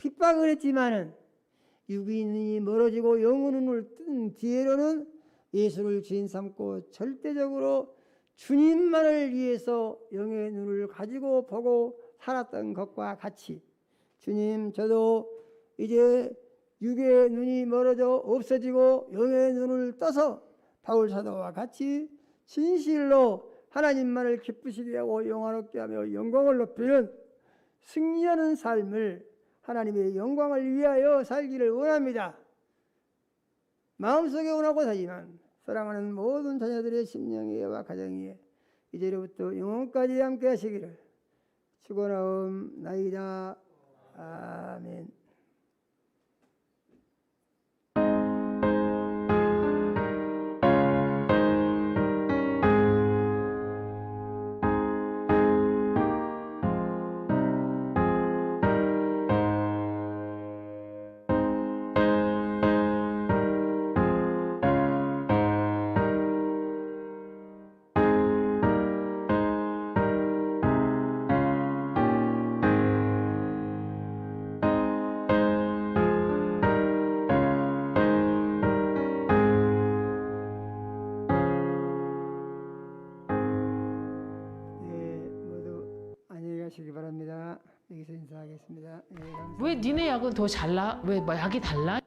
핍박을 했지만은 육의 눈이 멀어지고 영의 눈을 뜬 뒤에로는 예수를 주인 삼고 절대적으로 주님만을 위해서 영의 눈을 가지고 보고 살았던 것과 같이 주님 저도 이제 육의 눈이 멀어져 없어지고 영의 눈을 떠서 바울 사도와 같이 진실로 하나님만을 기쁘시게 하고 영화롭게 하며 영광을 높이는 승리하는 삶을 하나님의 영광을 위하여 살기를 원합니다. 마음속에 원하고 살지만 사랑하는 모든 자녀들의 심령이와 가정이 이제로부터 영원까지 함께 하시기를 축원하옵나이다. 아멘. 하시기 바랍니다. 여기서 인사하겠습니다. 예, 감사합니다. 왜 니네 약은 더 잘나? 왜 약이 달라?